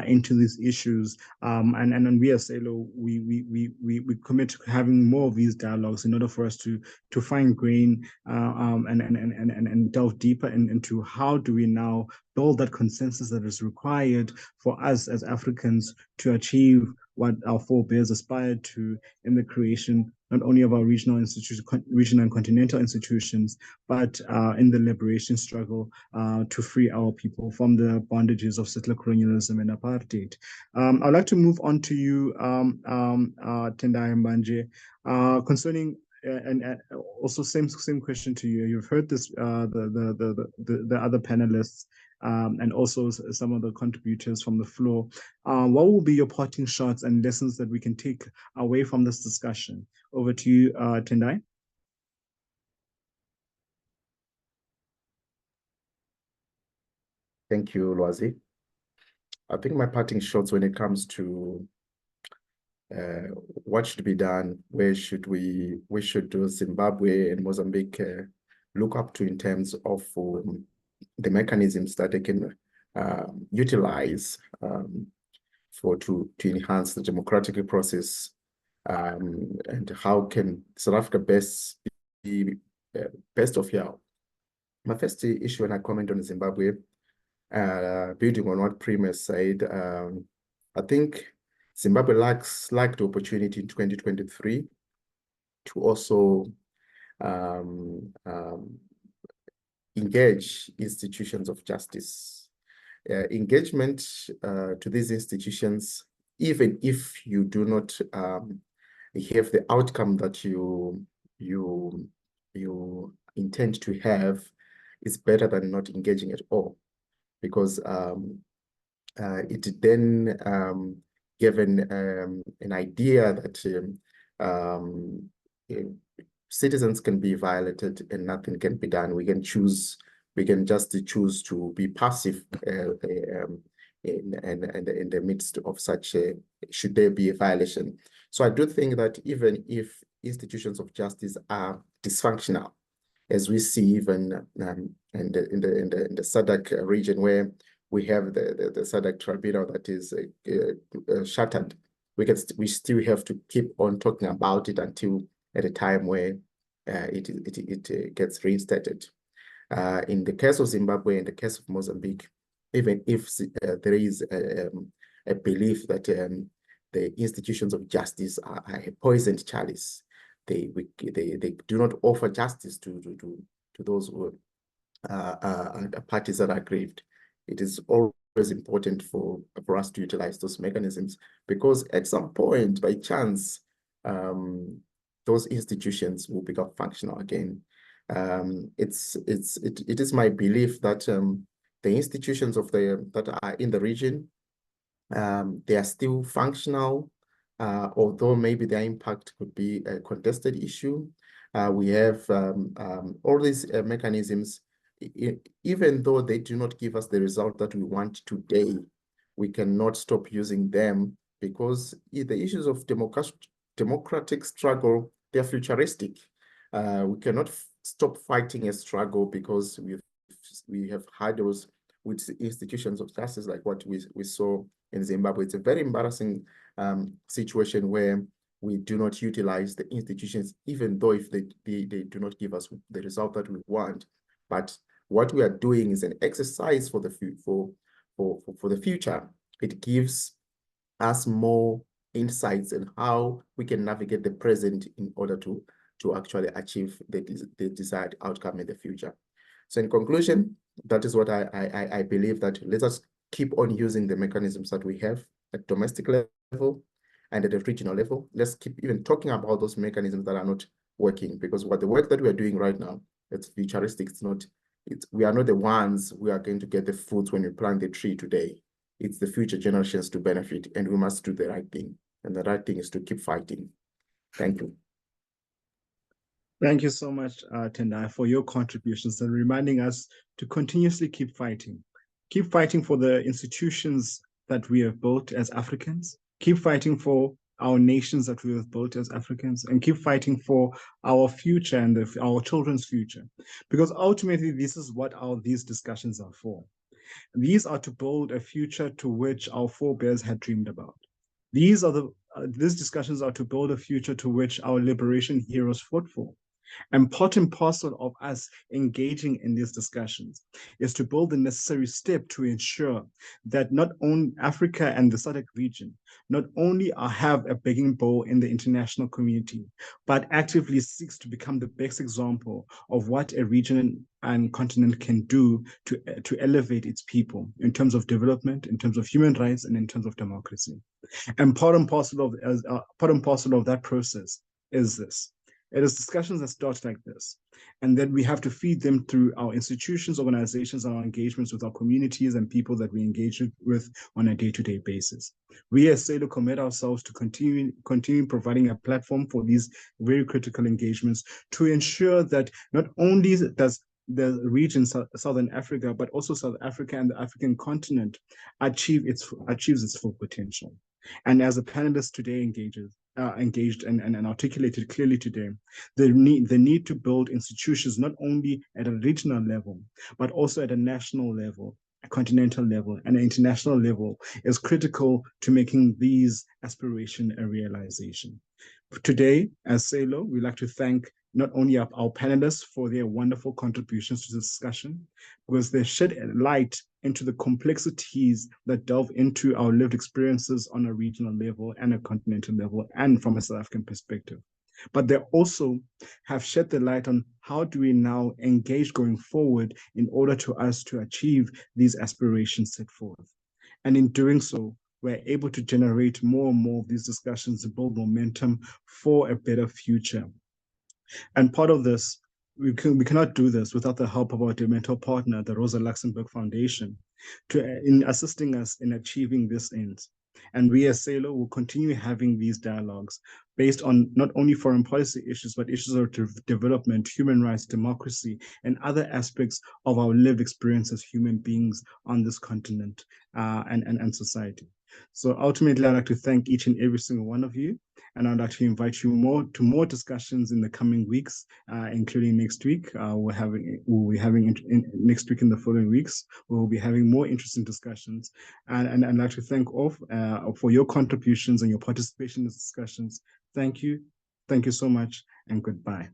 into these issues. And we as SALO, we commit to having more of these dialogues in order for us to find grain and delve deeper into how do we now build that consensus that is required for us as Africans to achieve what our forebears aspired to in the creation not only of our regional institutions, regional and continental institutions, but in the liberation struggle to free our people from the bondages of settler colonialism and apartheid. I'd like to move on to you, Tendai Mbanje, concerning and also same question to you. You've heard this the other panelists and also some of the contributors from the floor. What will be your parting shots and lessons that we can take away from this discussion? Over to you, Tendai. Thank you, Lwazi. I think my parting shots when it comes to what should be done, where should we should do Zimbabwe and Mozambique look up to in terms of the mechanisms that they can utilize to enhance the democratic process, and how can South Africa best be best of y'all. My first issue, and I comment on Zimbabwe, building on what Prem has said, I think Zimbabwe lacked the opportunity in 2023 to also engage institutions of justice. Engagement to these institutions, even if you do not have the outcome that you intend to have, is better than not engaging at all, because it then given an idea that citizens can be violated and nothing can be done. We can just choose to be passive in the midst of such should there be a violation. So I do think that even if institutions of justice are dysfunctional, as we see even in the SADC region, where we have the SADC tribunal that is shattered, we still have to keep on talking about it until at a time where it gets reinstated. In the case of Zimbabwe and the case of Mozambique, even if there is a belief that the institutions of justice are a poisoned chalice, they do not offer justice to those who parties that are aggrieved. It is always important for us to utilize those mechanisms, because at some point, by chance, those institutions will become functional again. It is my belief that the institutions that are in the region, they are still functional, although maybe their impact could be a contested issue. We have all these mechanisms, even though they do not give us the result that we want today, we cannot stop using them, because the issues of democratic struggle, they're futuristic. We cannot stop fighting a struggle because we have hurdles with institutions of justice like what we saw in Zimbabwe. It's a very embarrassing situation where we do not utilize the institutions, even though if they do not give us the result that we want. But what we are doing is an exercise for the future. It gives us more insights on how we can navigate the present in order to actually achieve the desired outcome in the future. So in conclusion, that is what I believe, that let us keep on using the mechanisms that we have at domestic level and at the regional level. Let's keep even talking about those mechanisms that are not working, because the work that we are doing right now, it's futuristic. We are not the ones who are going to get the fruits when we plant the tree today. It's the future generations to benefit, and we must do the right thing. And the right thing is to keep fighting. Thank you. Thank you so much, Tendai, for your contributions and reminding us to continuously keep fighting. Keep fighting for the institutions that we have built as Africans. Keep fighting for our nations that we have built as Africans, and keep fighting for our future and our children's future. Because ultimately, this is what these discussions are for. These are to build a future to which our forebears had dreamed about. These discussions are to build a future to which our liberation heroes fought for. And part and parcel of us engaging in these discussions is to build the necessary step to ensure that not only Africa and the SADC region not only have a begging bowl in the international community, but actively seeks to become the best example of what a region and continent can do to elevate its people in terms of development, in terms of human rights, and in terms of democracy. And part and parcel of that process is this. It is discussions that start like this, and then we have to feed them through our institutions, organizations, and our engagements with our communities and people that we engage with on a day-to-day basis. We as SALO commit ourselves to continue providing a platform for these very critical engagements to ensure that not only does the region, Southern Africa, but also South Africa and the African continent achieves its full potential. And as the panelists today engaged and articulated clearly today, the need to build institutions not only at a regional level, but also at a national level, a continental level, and an international level is critical to making these aspirations a realization. Today, as SALO, we'd like to thank not only our panelists for their wonderful contributions to the discussion, because they shed light into the complexities that delve into our lived experiences on a regional level and a continental level and from a South African perspective. But they also have shed the light on how do we now engage going forward in order to us to achieve these aspirations set forth. And in doing so, we're able to generate more and more of these discussions to build momentum for a better future. And part of this, we cannot do this without the help of our dear mentor partner, the Rosa Luxemburg Foundation, in assisting us in achieving this end. And we as SALO will continue having these dialogues based on not only foreign policy issues, but issues of development, human rights, democracy, and other aspects of our lived experience as human beings on this continent and society. So ultimately, I'd like to thank each and every single one of you. And I'd like to invite you to more discussions in the coming weeks, including next week. We'll be having next week and the following weeks. We'll be having more interesting discussions. And I'd like to thank all for your contributions and your participation in these discussions. Thank you. Thank you so much, and goodbye.